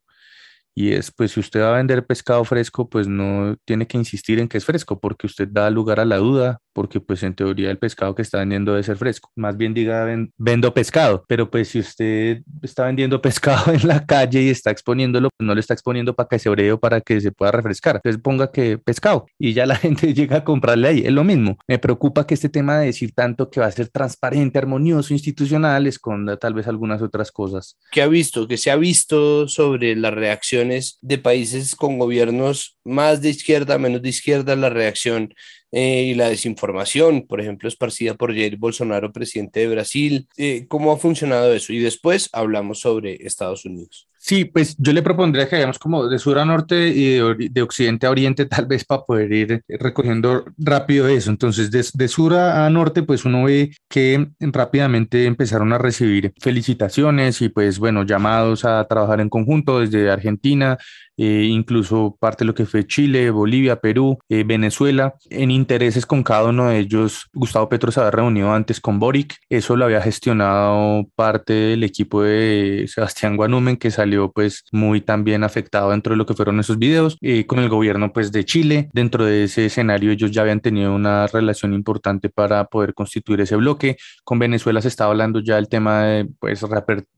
Y es, pues si usted va a vender pescado fresco, pues no tiene que insistir en que es fresco, porque usted da lugar a la duda, porque pues en teoría el pescado que está vendiendo debe ser fresco. Más bien diga vendo pescado, pero pues si usted está vendiendo pescado en la calle y está exponiéndolo, pues no lo está exponiendo para que se ore o para que se pueda refrescar. Entonces ponga que pescado y ya la gente llega a comprarle ahí. Es lo mismo. Me preocupa que este tema de decir tanto que va a ser transparente, armonioso, institucional, esconda tal vez algunas otras cosas. ¿Qué se ha visto sobre las reacciones de países con gobiernos más de izquierda, menos de izquierda, la reacción y la desinformación, por ejemplo, esparcida por Jair Bolsonaro, presidente de Brasil? ¿Cómo ha funcionado eso? Y después hablamos sobre Estados Unidos. Sí, pues yo le propondría que vayamos como de sur a norte y de occidente a oriente, tal vez para poder ir recogiendo rápido eso. Entonces, de sur a norte, pues uno ve que rápidamente empezaron a recibir felicitaciones y pues bueno, llamados a trabajar en conjunto desde Argentina, incluso parte de lo que fue Chile, Bolivia, Perú, Venezuela, en intereses con cada uno de ellos. Gustavo Petro se había reunido antes con Boric, eso lo había gestionado parte del equipo de Sebastián Guanumen, que salió salió pues muy también afectado dentro de lo que fueron esos videos, con el gobierno pues de Chile. Dentro de ese escenario ellos ya habían tenido una relación importante para poder constituir ese bloque. Con Venezuela se estaba hablando ya el tema de pues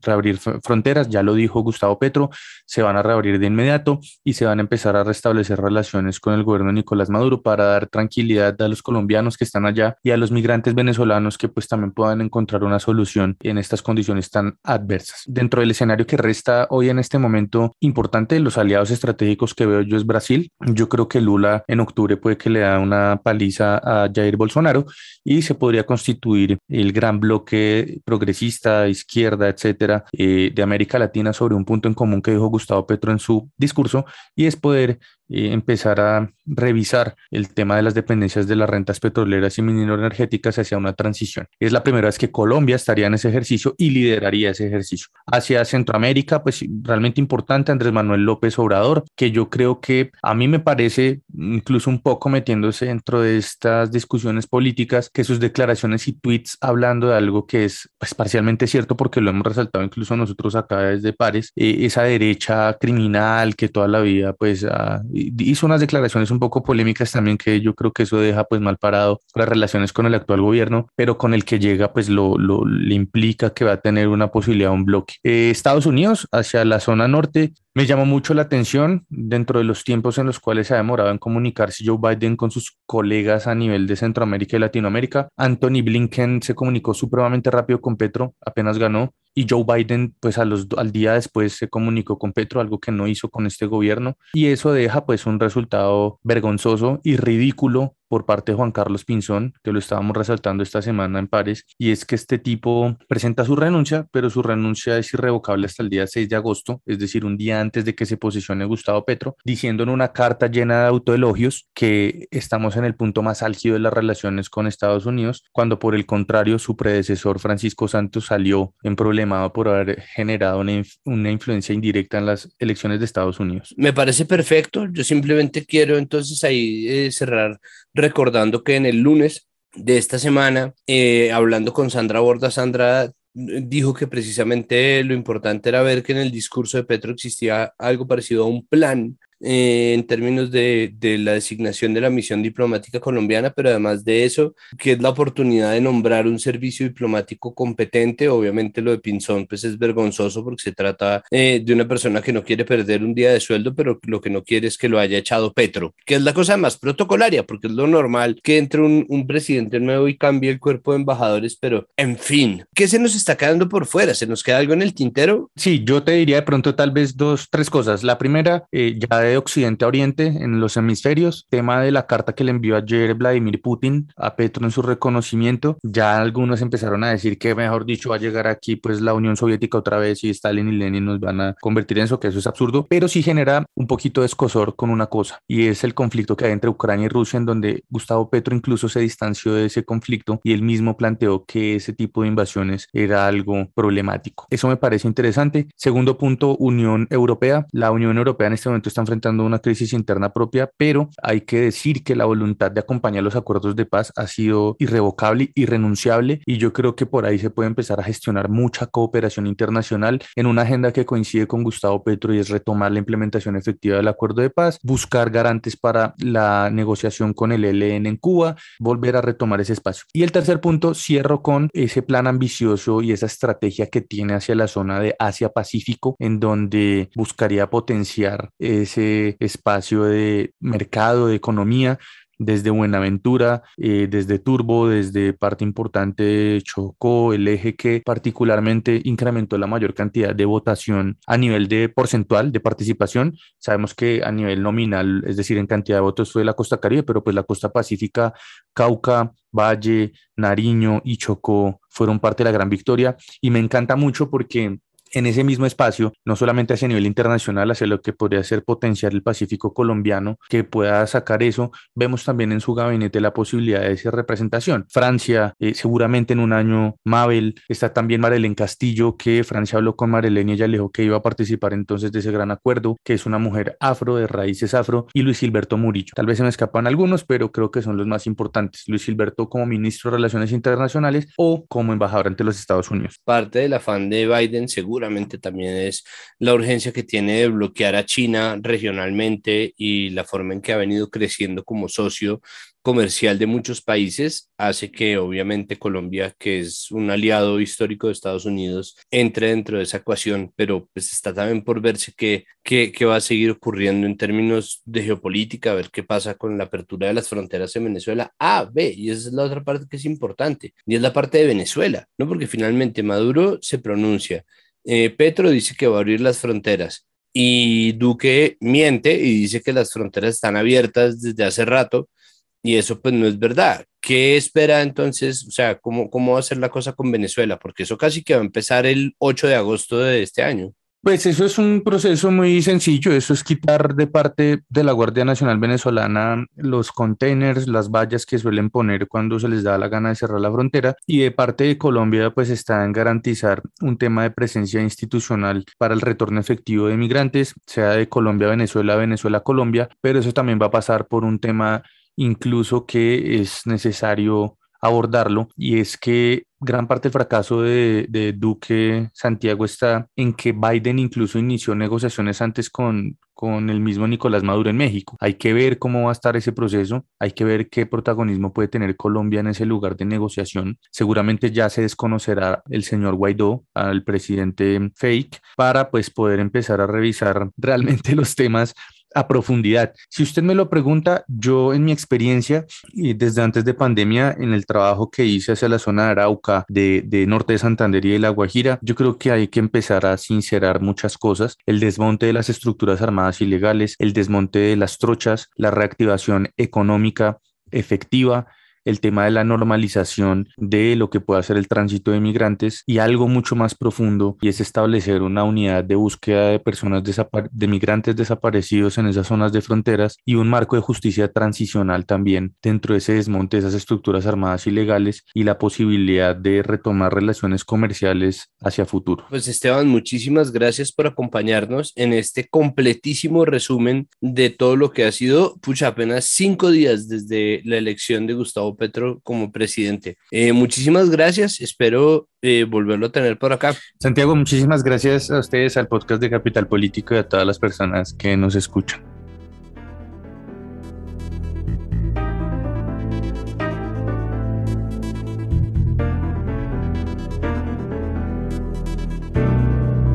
reabrir fronteras, ya lo dijo Gustavo Petro, se van a reabrir de inmediato y se van a empezar a restablecer relaciones con el gobierno de Nicolás Maduro para dar tranquilidad a los colombianos que están allá y a los migrantes venezolanos que pues también puedan encontrar una solución en estas condiciones tan adversas. Dentro del escenario que resta hoy en este momento importante, los aliados estratégicos que veo yo es Brasil. Yo creo que Lula en octubre puede que le da una paliza a Jair Bolsonaro y se podría constituir el gran bloque progresista, izquierda, etcétera, de América Latina sobre un punto en común que dijo Gustavo Petro en su discurso, y es poder empezar a revisar el tema de las dependencias de las rentas petroleras y minero-energéticas hacia una transición. Es la primera vez que Colombia estaría en ese ejercicio y lideraría ese ejercicio. Hacia Centroamérica, pues realmente importante, Andrés Manuel López Obrador, que yo creo que a mí me parece, incluso un poco metiéndose dentro de estas discusiones políticas, que sus declaraciones y tweets hablando de algo que es pues parcialmente cierto, porque lo hemos resaltado incluso nosotros acá desde Pares, esa derecha criminal que toda la vida pues hizo unas declaraciones un poco polémicas también, que yo creo que eso deja pues mal parado las relaciones con el actual gobierno, pero con el que llega pues le implica que va a tener una posibilidad, un bloque. Estados Unidos hacia la zona norte, me llamó mucho la atención dentro de los tiempos en los cuales se ha demorado en comunicarse Joe Biden con sus colegas a nivel de Centroamérica y Latinoamérica. Anthony Blinken se comunicó supremamente rápido con Petro, apenas ganó, y Joe Biden pues al día después se comunicó con Petro, algo que no hizo con este gobierno, y eso deja pues un resultado vergonzoso y ridículo por parte de Juan Carlos Pinzón, que lo estábamos resaltando esta semana en Pares, y es que este tipo presenta su renuncia, pero su renuncia es irrevocable hasta el día 6 de agosto, es decir, un día antes de que se posicione Gustavo Petro, diciendo en una carta llena de autoelogios que estamos en el punto más álgido de las relaciones con Estados Unidos, cuando por el contrario su predecesor Francisco Santos salió en problemado por haber generado una influencia indirecta en las elecciones de Estados Unidos. Me parece perfecto. Yo simplemente quiero entonces ahí cerrar recordando que en el lunes de esta semana, hablando con Sandra Borda, Sandra dijo que precisamente lo importante era ver que en el discurso de Petro existía algo parecido a un plan en términos de la designación de la misión diplomática colombiana, pero además de eso, que es la oportunidad de nombrar un servicio diplomático competente. Obviamente lo de Pinzón pues es vergonzoso porque se trata de una persona que no quiere perder un día de sueldo, pero lo que no quiere es que lo haya echado Petro, que es la cosa más protocolaria, porque es lo normal que entre un presidente nuevo y cambie el cuerpo de embajadores, pero en fin, ¿qué se nos está quedando por fuera? ¿Se nos queda algo en el tintero? Sí, yo te diría de pronto tal vez tres cosas. La primera, ya de Occidente a Oriente en los hemisferios, tema de la carta que le envió ayer Vladimir Putin a Petro en su reconocimiento. Ya algunos empezaron a decir que, mejor dicho, va a llegar aquí pues la Unión Soviética otra vez y Stalin y Lenin nos van a convertir en eso, que eso es absurdo, pero sí genera un poquito de escozor con una cosa, y es el conflicto que hay entre Ucrania y Rusia, en donde Gustavo Petro incluso se distanció de ese conflicto y él mismo planteó que ese tipo de invasiones era algo problemático. Eso me parece interesante. Segundo punto, Unión Europea. La Unión Europea en este momento está enfrentando una crisis interna propia, pero hay que decir que la voluntad de acompañar los acuerdos de paz ha sido irrevocable, irrenunciable, y yo creo que por ahí se puede empezar a gestionar mucha cooperación internacional en una agenda que coincide con Gustavo Petro, y es retomar la implementación efectiva del acuerdo de paz, buscar garantes para la negociación con el ELN en Cuba, volver a retomar ese espacio. Y el tercer punto, cierro con ese plan ambicioso y esa estrategia que tiene hacia la zona de Asia-Pacífico, en donde buscaría potenciar ese espacio de mercado, de economía, desde Buenaventura, desde Turbo, desde parte importante de Chocó, el eje que particularmente incrementó la mayor cantidad de votación a nivel de porcentual de participación. Sabemos que a nivel nominal, es decir, en cantidad de votos, fue la costa Caribe, pero pues la costa Pacífica, Cauca, Valle, Nariño y Chocó fueron parte de la gran victoria, y me encanta mucho porque en ese mismo espacio, no solamente hacia nivel internacional, hacia lo que podría ser potenciar el Pacífico colombiano, que pueda sacar eso, vemos también en su gabinete la posibilidad de esa representación. Francia, seguramente en un año, Mabel, está también Marlene Castillo, que Francia habló con Marlene y ella le dijo que iba a participar entonces de ese gran acuerdo, que es una mujer afro, de raíces afro, y Luis Gilberto Murillo. Tal vez se me escapan algunos, pero creo que son los más importantes. Luis Gilberto como ministro de Relaciones Internacionales o como embajador ante los Estados Unidos. Parte del afán de Biden seguro seguramente también es la urgencia que tiene de bloquear a China regionalmente y la forma en que ha venido creciendo como socio comercial de muchos países, hace que obviamente Colombia, que es un aliado histórico de Estados Unidos, entre dentro de esa ecuación, pero pues está también por verse qué va a seguir ocurriendo en términos de geopolítica, a ver qué pasa con la apertura de las fronteras en Venezuela. Y esa es la otra parte que es importante, y es la parte de Venezuela, ¿no? Porque finalmente Maduro se pronuncia, Petro dice que va a abrir las fronteras, y Duque miente y dice que las fronteras están abiertas desde hace rato, y eso pues no es verdad. ¿Qué espera entonces? O sea, ¿cómo va a ser la cosa con Venezuela? Porque eso casi que va a empezar el 8 de agosto de este año. Pues eso es un proceso muy sencillo, eso es quitar de parte de la Guardia Nacional Venezolana los containers, las vallas que suelen poner cuando se les da la gana de cerrar la frontera, y de parte de Colombia pues está en garantizar un tema de presencia institucional para el retorno efectivo de migrantes, sea de Colombia a Venezuela, Venezuela a Colombia, pero eso también va a pasar por un tema incluso que es necesario abordarlo, y es que gran parte del fracaso de Duque, Santiago, está en que Biden incluso inició negociaciones antes con el mismo Nicolás Maduro en México. Hay que ver cómo va a estar ese proceso, hay que ver qué protagonismo puede tener Colombia en ese lugar de negociación. Seguramente ya se desconocerá el señor Guaidó, al presidente fake, para pues poder empezar a revisar realmente los temas a profundidad. Si usted me lo pregunta, yo en mi experiencia y desde antes de pandemia, en el trabajo que hice hacia la zona de Arauca, de norte de Santander y de La Guajira, yo creo que hay que empezar a sincerar muchas cosas: el desmonte de las estructuras armadas ilegales, el desmonte de las trochas, la reactivación económica efectiva, el tema de la normalización de lo que puede hacer el tránsito de migrantes, y algo mucho más profundo, y es establecer una unidad de búsqueda de personas de migrantes desaparecidos en esas zonas de fronteras, y un marco de justicia transicional también dentro de ese desmonte de esas estructuras armadas ilegales y la posibilidad de retomar relaciones comerciales hacia futuro. Pues Esteban, muchísimas gracias por acompañarnos en este completísimo resumen de todo lo que ha sido, apenas 5 días desde la elección de Gustavo Petro como presidente. Muchísimas gracias, espero volverlo a tener por acá. Santiago, muchísimas gracias a ustedes, al podcast de Capital Político y a todas las personas que nos escuchan.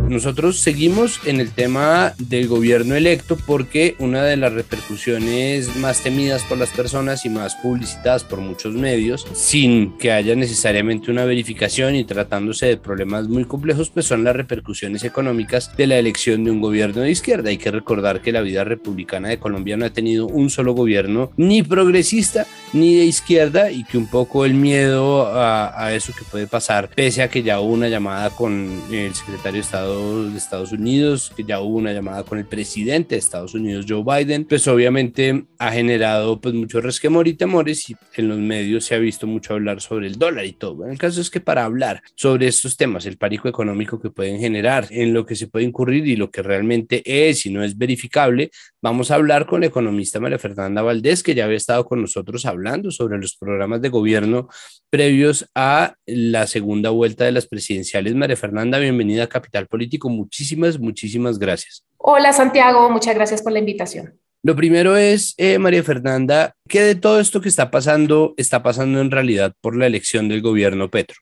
Nosotros seguimos en el tema del gobierno electo porque una de las repercusiones más temidas por las personas y más publicitadas por muchos medios, sin que haya necesariamente una verificación y tratándose de problemas muy complejos, pues son las repercusiones económicas de la elección de un gobierno de izquierda. Hay que recordar que la vida republicana de Colombia no ha tenido un solo gobierno ni progresista ni de izquierda, y que un poco el miedo a eso que puede pasar, pese a que ya hubo una llamada con el secretario de Estado de Estados Unidos, que ya hubo una llamada con el presidente de Estados Unidos, Joe Biden, pues obviamente ha generado pues mucho resquemor y temores, y en los medios se ha visto mucho hablar sobre el dólar y todo. Bueno, el caso es que para hablar sobre estos temas, el pánico económico que pueden generar, en lo que se puede incurrir y lo que realmente es y no es verificable, vamos a hablar con la economista María Fernanda Valdés, que ya había estado con nosotros hablando sobre los programas de gobierno previos a la segunda vuelta de las presidenciales. María Fernanda, bienvenida a Capital Político. Muchísimas gracias. Hola Santiago, muchas gracias por la invitación. Lo primero es, María Fernanda, ¿qué de todo esto que está pasando en realidad por la elección del gobierno Petro?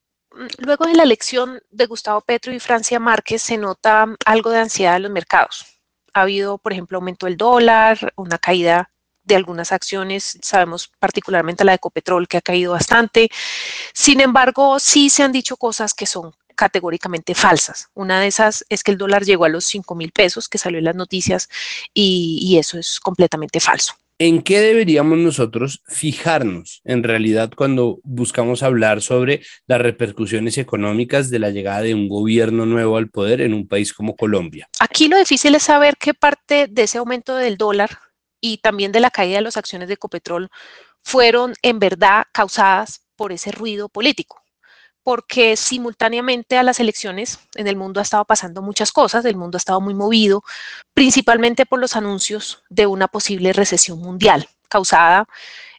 Luego de la elección de Gustavo Petro y Francia Márquez se nota algo de ansiedad en los mercados. Ha habido, por ejemplo, aumento del dólar, una caída de algunas acciones, sabemos particularmente la de Ecopetrol, que ha caído bastante. Sin embargo, sí se han dicho cosas que son categóricamente falsas. Una de esas es que el dólar llegó a los 5.000 pesos, que salió en las noticias, y eso es completamente falso. ¿En qué deberíamos nosotros fijarnos en realidad cuando buscamos hablar sobre las repercusiones económicas de la llegada de un gobierno nuevo al poder en un país como Colombia? Aquí lo difícil es saber qué parte de ese aumento del dólar y también de la caída de las acciones de Ecopetrol fueron en verdad causadas por ese ruido político. Porque simultáneamente a las elecciones en el mundo ha estado pasando muchas cosas, el mundo ha estado muy movido, principalmente por los anuncios de una posible recesión mundial causada.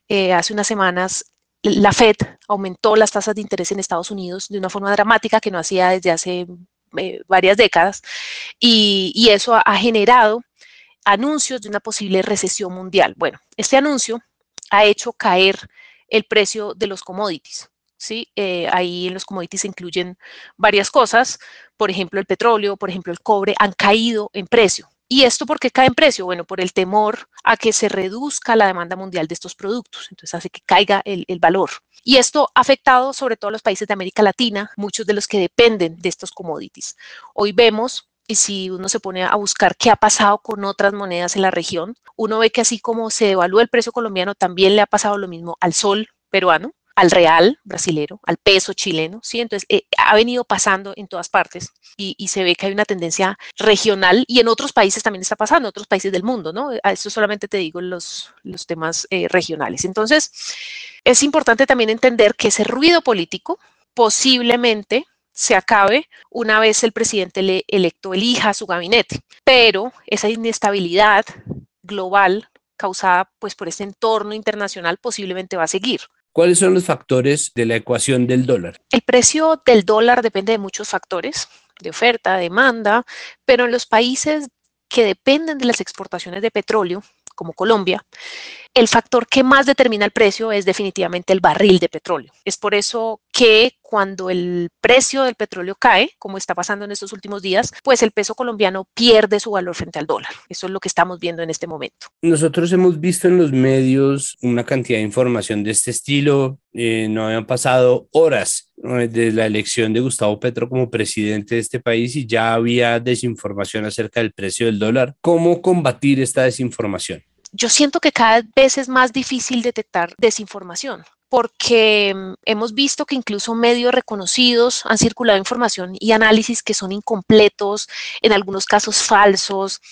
Hace unas semanas la Fed aumentó las tasas de interés en Estados Unidos de una forma dramática que no hacía desde hace varias décadas, y eso ha generado anuncios de una posible recesión mundial. Bueno, este anuncio ha hecho caer el precio de los commodities. ¿Sí? Ahí en los commodities se incluyen varias cosas, por ejemplo el petróleo, por ejemplo el cobre, han caído en precio. ¿Y esto por qué cae en precio? Bueno, por el temor a que se reduzca la demanda mundial de estos productos, entonces hace que caiga el valor. Y esto ha afectado sobre todo a los países de América Latina, muchos de los que dependen de estos commodities. Hoy vemos, y si uno se pone a buscar qué ha pasado con otras monedas en la región, uno ve que así como se devalúa el precio colombiano, también le ha pasado lo mismo al sol peruano, al real brasilero, al peso chileno, ¿sí? Entonces ha venido pasando en todas partes y se ve que hay una tendencia regional y en otros países también está pasando, en otros países del mundo, ¿no? A esto solamente te digo los temas regionales. Entonces, es importante también entender que ese ruido político posiblemente se acabe una vez el presidente electo elija su gabinete, pero esa inestabilidad global causada pues por ese entorno internacional posiblemente va a seguir. ¿Cuáles son los factores de la ecuación del dólar? El precio del dólar depende de muchos factores, de oferta, demanda, pero en los países que dependen de las exportaciones de petróleo, como Colombia, el factor que más determina el precio es definitivamente el barril de petróleo. Es por eso que cuando el precio del petróleo cae, como está pasando en estos últimos días, pues el peso colombiano pierde su valor frente al dólar. Eso es lo que estamos viendo en este momento. Nosotros hemos visto en los medios una cantidad de información de este estilo. No habían pasado horas desde la elección de Gustavo Petro como presidente de este país y ya había desinformación acerca del precio del dólar. ¿Cómo combatir esta desinformación? Yo siento que cada vez es más difícil detectar desinformación, porque hemos visto que incluso medios reconocidos han circulado información y análisis que son incompletos, en algunos casos falsos.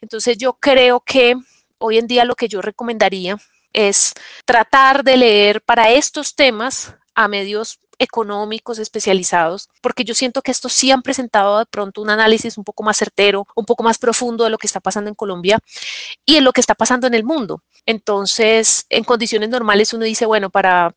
Entonces yo creo que hoy en día lo que yo recomendaría es tratar de leer para estos temas a medios económicos especializados, porque yo siento que estos sí han presentado de pronto un análisis un poco más certero, un poco más profundo de lo que está pasando en Colombia y en lo que está pasando en el mundo. Entonces, en condiciones normales uno dice, bueno, para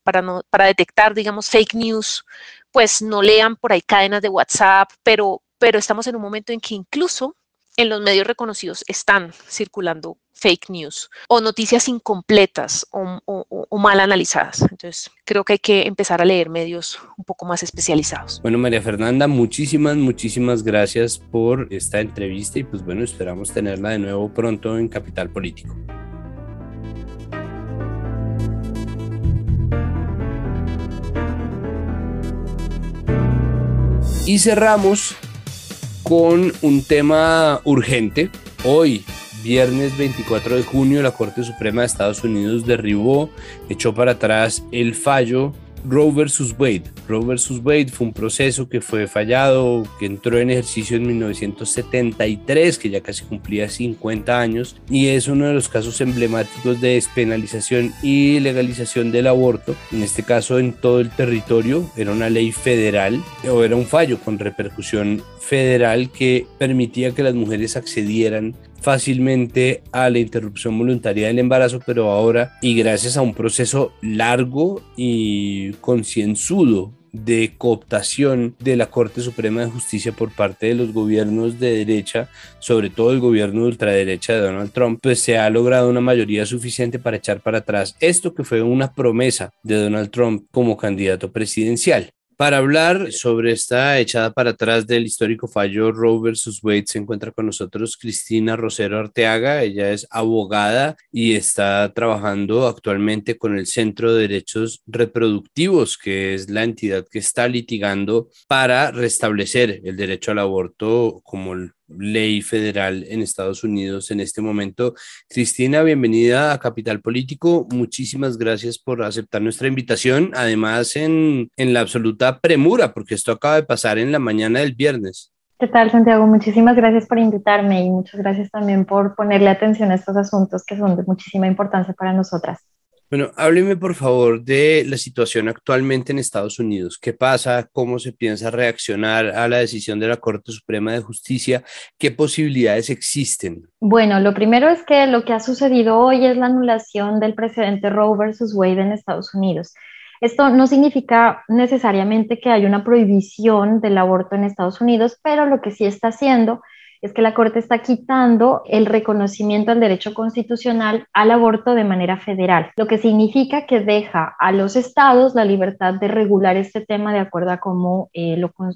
detectar, digamos, fake news, pues no lean por ahí cadenas de WhatsApp, pero estamos en un momento en que incluso en los medios reconocidos están circulando fake news o noticias incompletas o mal analizadas. Entonces, creo que hay que empezar a leer medios un poco más especializados. Bueno, María Fernanda, muchísimas gracias por esta entrevista y pues bueno, esperamos tenerla de nuevo pronto en Capital Político. Y cerramos con un tema urgente. Hoy, viernes 24 de junio, la Corte Suprema de Estados Unidos echó para atrás el fallo Roe versus Wade. Roe versus Wade fue un proceso que fue fallado, que entró en ejercicio en 1973, que ya casi cumplía 50 años, y es uno de los casos emblemáticos de despenalización y legalización del aborto, en este caso en todo el territorio. Era una ley federal, o era un fallo con repercusión federal que permitía que las mujeres accedieran fácilmente a la interrupción voluntaria del embarazo, pero ahora, y gracias a un proceso largo y concienzudo de cooptación de la Corte Suprema de Justicia por parte de los gobiernos de derecha, sobre todo el gobierno de ultraderecha de Donald Trump, pues se ha logrado una mayoría suficiente para echar para atrás esto que fue una promesa de Donald Trump como candidato presidencial. Para hablar sobre esta echada para atrás del histórico fallo Roe versus Wade se encuentra con nosotros Cristina Rosero Arteaga. Ella es abogada y está trabajando actualmente con el Centro de Derechos Reproductivos, que es la entidad que está litigando para restablecer el derecho al aborto como ley federal en Estados Unidos en este momento. Cristina, bienvenida a Capital Político. Muchísimas gracias por aceptar nuestra invitación, además en la absoluta premura, porque esto acaba de pasar en la mañana del viernes. ¿Qué tal, Santiago? Muchísimas gracias por invitarme y muchas gracias también por ponerle atención a estos asuntos que son de muchísima importancia para nosotras. Bueno, hábleme por favor de la situación actualmente en Estados Unidos. ¿Qué pasa? ¿Cómo se piensa reaccionar a la decisión de la Corte Suprema de Justicia? ¿Qué posibilidades existen? Bueno, lo primero es que lo que ha sucedido hoy es la anulación del precedente Roe versus Wade en Estados Unidos. Esto no significa necesariamente que haya una prohibición del aborto en Estados Unidos, pero lo que sí está haciendo es que la Corte está quitando el reconocimiento al derecho constitucional al aborto de manera federal, lo que significa que deja a los estados la libertad de regular este tema de acuerdo a cómo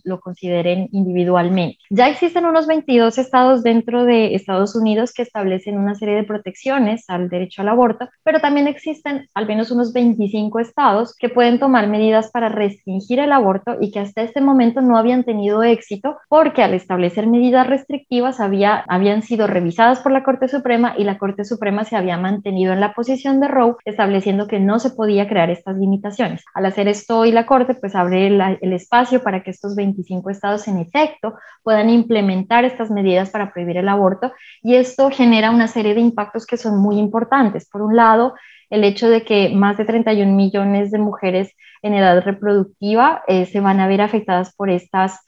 lo consideren individualmente. Ya existen unos 22 estados dentro de Estados Unidos que establecen una serie de protecciones al derecho al aborto, pero también existen al menos unos 25 estados que pueden tomar medidas para restringir el aborto y que hasta este momento no habían tenido éxito porque al establecer medidas restrictivas habían sido revisadas por la Corte Suprema y la Corte Suprema se había mantenido en la posición de Roe, estableciendo que no se podía crear estas limitaciones. Al hacer esto hoy la Corte pues abre el espacio para que estos 25 estados en efecto puedan implementar estas medidas para prohibir el aborto, y esto genera una serie de impactos que son muy importantes. Por un lado, el hecho de que más de 31 millones de mujeres en edad reproductiva se van a ver afectadas por estas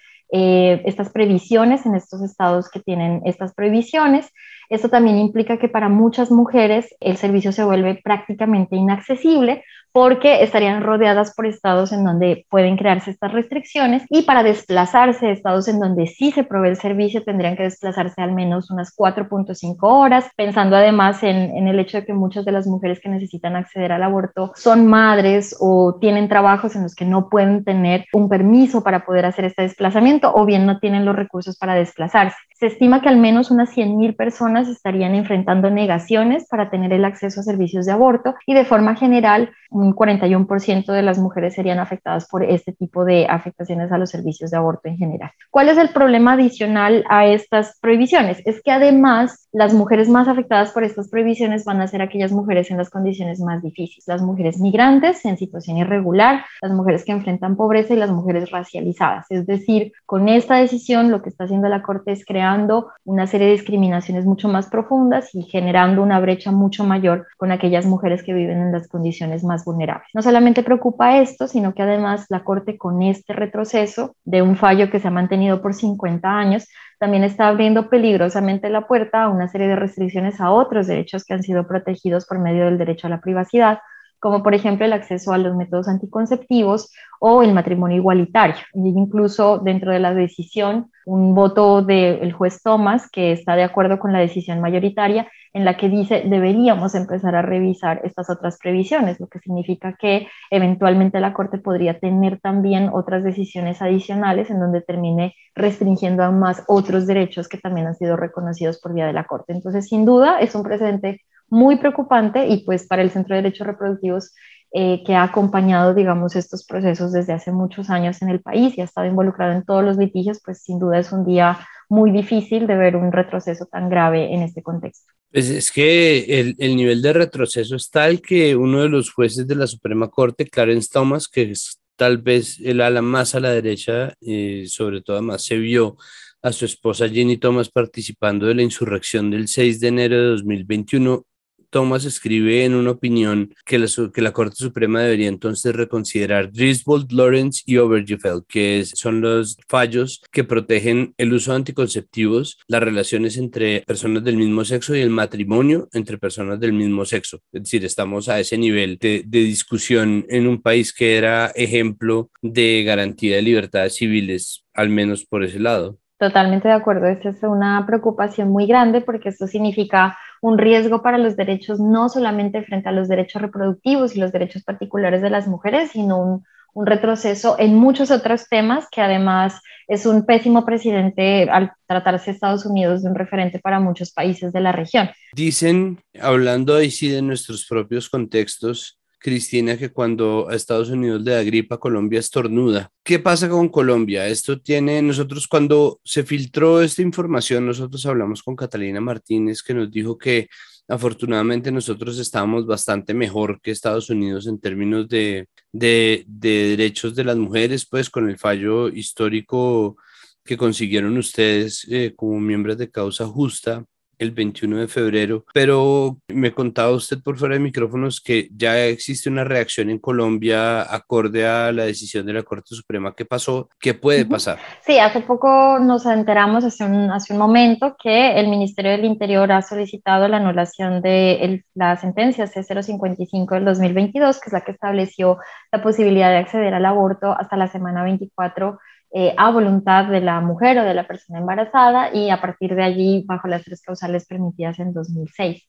previsiones en estos estados que tienen estas prohibiciones. Esto también implica que para muchas mujeres el servicio se vuelve prácticamente inaccesible porque estarían rodeadas por estados en donde pueden crearse estas restricciones, y para desplazarse a estados en donde sí se provee el servicio tendrían que desplazarse al menos unas 4.5 horas, pensando además en el hecho de que muchas de las mujeres que necesitan acceder al aborto son madres o tienen trabajos en los que no pueden tener un permiso para poder hacer este desplazamiento, o bien no tienen los recursos para desplazarse. Se estima que al menos unas 100.000 personas estarían enfrentando negaciones para tener el acceso a servicios de aborto, y de forma general un 41% de las mujeres serían afectadas por este tipo de afectaciones a los servicios de aborto en general. ¿Cuál es el problema adicional a estas prohibiciones? Es que además las mujeres más afectadas por estas prohibiciones van a ser aquellas mujeres en las condiciones más difíciles, las mujeres migrantes en situación irregular, las mujeres que enfrentan pobreza y las mujeres racializadas. Es decir, con esta decisión lo que está haciendo la Corte es creando una serie de discriminaciones mucho más profundas y generando una brecha mucho mayor con aquellas mujeres que viven en las condiciones más vulnerables. No solamente preocupa esto, sino que además la Corte, con este retroceso de un fallo que se ha mantenido por 50 años, también está abriendo peligrosamente la puerta a una serie de restricciones a otros derechos que han sido protegidos por medio del derecho a la privacidad, como por ejemplo el acceso a los métodos anticonceptivos o el matrimonio igualitario. Y incluso dentro de la decisión, un voto del juez Thomas, que está de acuerdo con la decisión mayoritaria, en la que dice deberíamos empezar a revisar estas otras previsiones, lo que significa que eventualmente la Corte podría tener también otras decisiones adicionales en donde termine restringiendo aún más otros derechos que también han sido reconocidos por vía de la Corte. Entonces, sin duda, es un precedente muy preocupante, y pues para el Centro de Derechos Reproductivos, que ha acompañado, digamos, estos procesos desde hace muchos años en el país y ha estado involucrado en todos los litigios, pues sin duda es un día muy difícil de ver un retroceso tan grave en este contexto. Pues es que el nivel de retroceso es tal que uno de los jueces de la Suprema Corte, Clarence Thomas, que es tal vez el ala más a la derecha, sobre todo además se vio a su esposa Ginny Thomas participando de la insurrección del 6 de enero de 2021, Thomas escribe en una opinión que la Corte Suprema debería entonces reconsiderar Griswold, Lawrence y Obergefell, que son los fallos que protegen el uso de anticonceptivos, las relaciones entre personas del mismo sexo y el matrimonio entre personas del mismo sexo. Es decir, estamos a ese nivel de discusión en un país que era ejemplo de garantía de libertades civiles, al menos por ese lado. Totalmente de acuerdo, esta es una preocupación muy grande porque esto significa un riesgo para los derechos, no solamente frente a los derechos reproductivos y los derechos particulares de las mujeres, sino un retroceso en muchos otros temas, que además es un pésimo precedente al tratarse Estados Unidos de un referente para muchos países de la región. Dicen, hablando ahí sí de nuestros propios contextos, Cristina, que cuando a Estados Unidos le da gripa, Colombia estornuda. ¿Qué pasa con Colombia? Nosotros cuando se filtró esta información, nosotros hablamos con Catalina Martínez, que nos dijo que afortunadamente nosotros estábamos bastante mejor que Estados Unidos en términos de derechos de las mujeres, pues con el fallo histórico que consiguieron ustedes como miembros de Causa Justa. el 21 de febrero, pero me contaba usted por fuera de micrófonos que ya existe una reacción en Colombia acorde a la decisión de la Corte Suprema. ¿Qué pasó? ¿Qué puede pasar? Sí, hace poco nos enteramos, hace un momento, que el Ministerio del Interior ha solicitado la anulación de la sentencia C-055 del 2022, que es la que estableció la posibilidad de acceder al aborto hasta la semana 24 a voluntad de la mujer o de la persona embarazada, y a partir de allí bajo las 3 causales permitidas en 2006.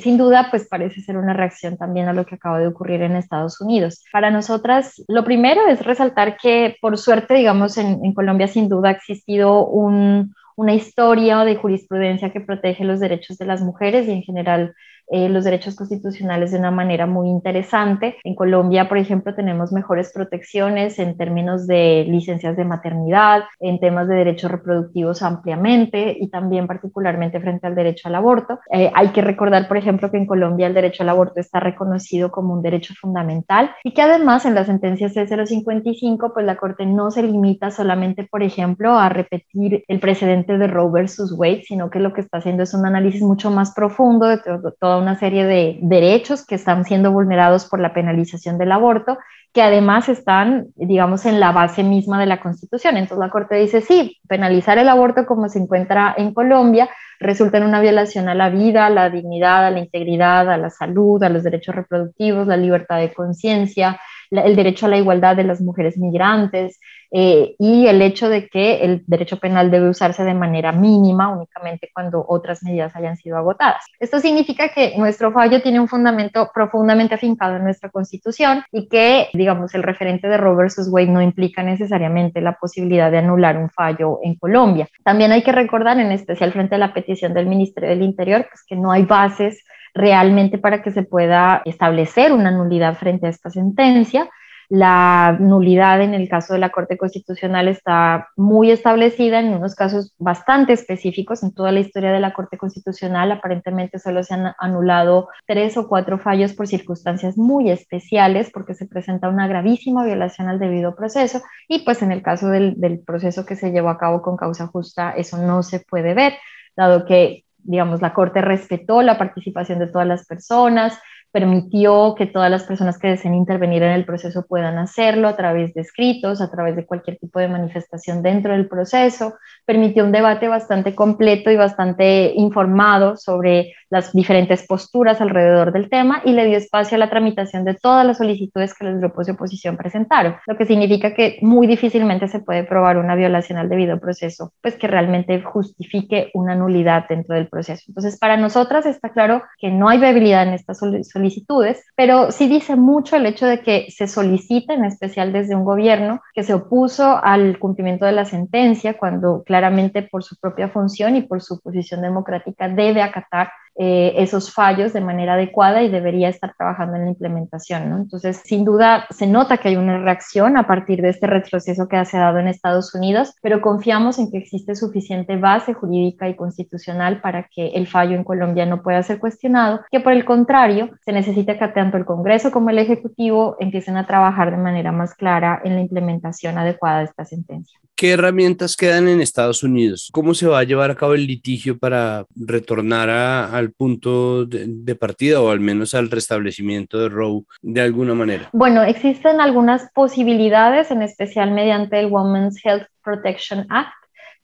Sin duda, pues parece ser una reacción también a lo que acaba de ocurrir en Estados Unidos. Para nosotras, lo primero es resaltar que, por suerte, digamos, en Colombia sin duda ha existido una historia de jurisprudencia que protege los derechos de las mujeres y en general los derechos constitucionales de una manera muy interesante. En Colombia, por ejemplo, tenemos mejores protecciones en términos de licencias de maternidad, en temas de derechos reproductivos ampliamente y también particularmente frente al derecho al aborto. Hay que recordar, por ejemplo, que en Colombia el derecho al aborto está reconocido como un derecho fundamental y que además en la sentencia C-055 pues la Corte no se limita solamente, por ejemplo, a repetir el precedente de Roe versus Wade, sino que lo que está haciendo es un análisis mucho más profundo de toda una serie de derechos que están siendo vulnerados por la penalización del aborto, que además están, digamos, en la base misma de la Constitución. Entonces la Corte dice, sí, penalizar el aborto como se encuentra en Colombia resulta en una violación a la vida, a la dignidad, a la integridad, a la salud, a los derechos reproductivos, la libertad de conciencia, el derecho a la igualdad de las mujeres migrantes, y el hecho de que el derecho penal debe usarse de manera mínima, únicamente cuando otras medidas hayan sido agotadas. Esto significa que nuestro fallo tiene un fundamento profundamente afincado en nuestra Constitución y que, digamos, el referente de Roe versus Wade no implica necesariamente la posibilidad de anular un fallo en Colombia. También hay que recordar, en especial frente a la petición del Ministerio del Interior, pues que no hay bases realmente para que se pueda establecer una nulidad frente a esta sentencia. La nulidad en el caso de la Corte Constitucional está muy establecida en unos casos bastante específicos. En toda la historia de la Corte Constitucional aparentemente solo se han anulado 3 o 4 fallos por circunstancias muy especiales, porque se presenta una gravísima violación al debido proceso, y pues en el caso del proceso que se llevó a cabo con causa justa eso no se puede ver, dado que, digamos, la Corte respetó la participación de todas las personas, permitió que todas las personas que deseen intervenir en el proceso puedan hacerlo a través de escritos, a través de cualquier tipo de manifestación dentro del proceso, permitió un debate bastante completo y bastante informado sobre las diferentes posturas alrededor del tema y le dio espacio a la tramitación de todas las solicitudes que los grupos de oposición presentaron, lo que significa que muy difícilmente se puede probar una violación al debido proceso, pues que realmente justifique una nulidad dentro del proceso. Entonces, para nosotras está claro que no hay viabilidad en estas solicitudes, pero sí dice mucho el hecho de que se solicite, en especial desde un gobierno que se opuso al cumplimiento de la sentencia, cuando claramente por su propia función y por su posición democrática debe acatar esos fallos de manera adecuada y debería estar trabajando en la implementación, ¿no? Entonces, sin duda, se nota que hay una reacción a partir de este retroceso que se ha dado en Estados Unidos, pero confiamos en que existe suficiente base jurídica y constitucional para que el fallo en Colombia no pueda ser cuestionado, que por el contrario, se necesita que tanto el Congreso como el Ejecutivo empiecen a trabajar de manera más clara en la implementación adecuada de esta sentencia. ¿Qué herramientas quedan en Estados Unidos? ¿Cómo se va a llevar a cabo el litigio para retornar al punto de partida o al menos al restablecimiento de Roe de alguna manera? Bueno, existen algunas posibilidades, en especial mediante el Women's Health Protection Act,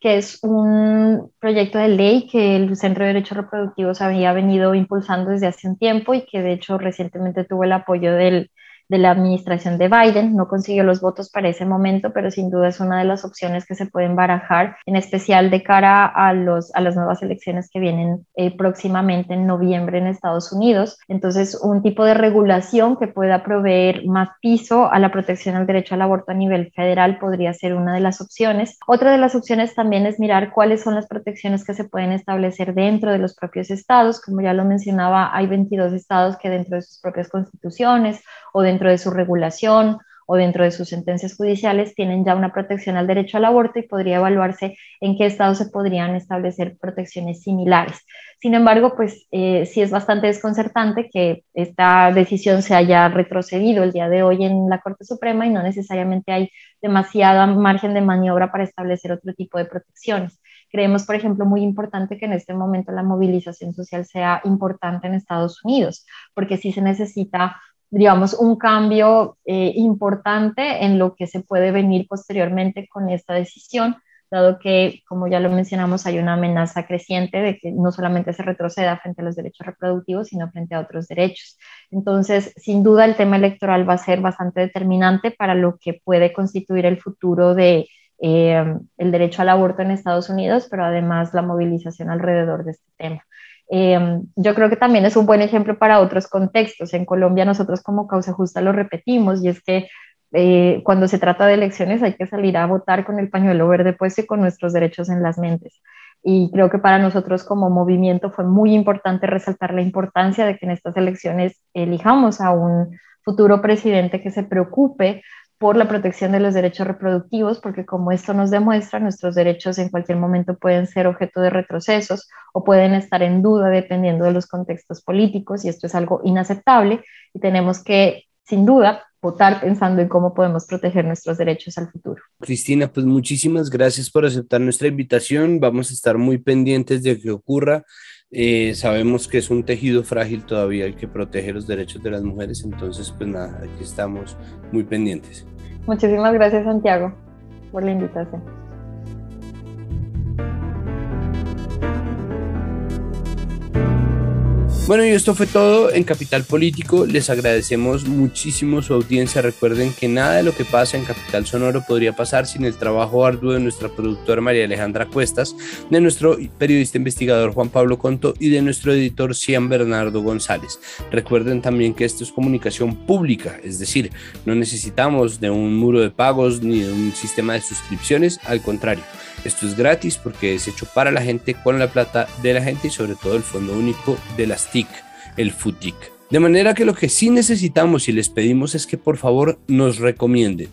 que es un proyecto de ley que el Centro de Derechos Reproductivos había venido impulsando desde hace un tiempo y que de hecho recientemente tuvo el apoyo de la administración de Biden. No consiguió los votos para ese momento, pero sin duda es una de las opciones que se pueden barajar, en especial de cara a las nuevas elecciones que vienen próximamente en noviembre en Estados Unidos. Entonces, un tipo de regulación que pueda proveer más piso a la protección al derecho al aborto a nivel federal podría ser una de las opciones. Otra de las opciones también es mirar cuáles son las protecciones que se pueden establecer dentro de los propios estados. Como ya lo mencionaba, hay 22 estados que dentro de sus propias constituciones o dentro de su regulación o dentro de sus sentencias judiciales tienen ya una protección al derecho al aborto y podría evaluarse en qué estados se podrían establecer protecciones similares. Sin embargo, pues sí es bastante desconcertante que esta decisión se haya retrocedido el día de hoy en la Corte Suprema y no necesariamente hay demasiado margen de maniobra para establecer otro tipo de protecciones. Creemos, por ejemplo, muy importante que en este momento la movilización social sea importante en Estados Unidos, porque sí se necesita, digamos, un cambio importante en lo que se puede venir posteriormente con esta decisión, dado que, como ya lo mencionamos, hay una amenaza creciente de que no solamente se retroceda frente a los derechos reproductivos, sino frente a otros derechos. Entonces, sin duda, el tema electoral va a ser bastante determinante para lo que puede constituir el futuro de el derecho al aborto en Estados Unidos, pero además la movilización alrededor de este tema. Yo creo que también es un buen ejemplo para otros contextos. En Colombia nosotros como Causa Justa lo repetimos, y es que cuando se trata de elecciones hay que salir a votar con el pañuelo verde puesto y con nuestros derechos en las mentes. Y creo que para nosotros como movimiento fue muy importante resaltar la importancia de que en estas elecciones elijamos a un futuro presidente que se preocupe por la protección de los derechos reproductivos, porque como esto nos demuestra, nuestros derechos en cualquier momento pueden ser objeto de retrocesos o pueden estar en duda dependiendo de los contextos políticos, y esto es algo inaceptable y tenemos que, sin duda, votar pensando en cómo podemos proteger nuestros derechos al futuro. Cristina, pues muchísimas gracias por aceptar nuestra invitación. Vamos a estar muy pendientes de que ocurra. Sabemos que es un tejido frágil todavía el que protege los derechos de las mujeres, entonces pues nada, aquí estamos muy pendientes. Muchísimas gracias, Santiago, por la invitación. Bueno, y esto fue todo en Capital Político. Les agradecemos muchísimo su audiencia. Recuerden que nada de lo que pasa en Capital Sonoro podría pasar sin el trabajo arduo de nuestra productora María Alejandra Cuestas, de nuestro periodista investigador Juan Pablo Conto y de nuestro editor Cian Bernardo González. Recuerden también que esto es comunicación pública, es decir, no necesitamos de un muro de pagos ni de un sistema de suscripciones, al contrario. Esto es gratis porque es hecho para la gente, con la plata de la gente y sobre todo el Fondo Único de las TIC, el FUTIC. De manera que lo que sí necesitamos y les pedimos es que por favor nos recomienden,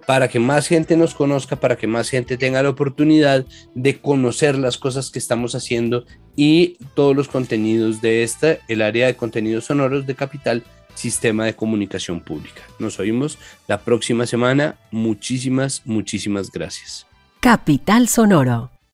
para que más gente nos conozca, para que más gente tenga la oportunidad de conocer las cosas que estamos haciendo y todos los contenidos de el área de contenidos sonoros de Capital Sistema de Comunicación Pública. Nos oímos la próxima semana. Muchísimas gracias. Capital Sonoro.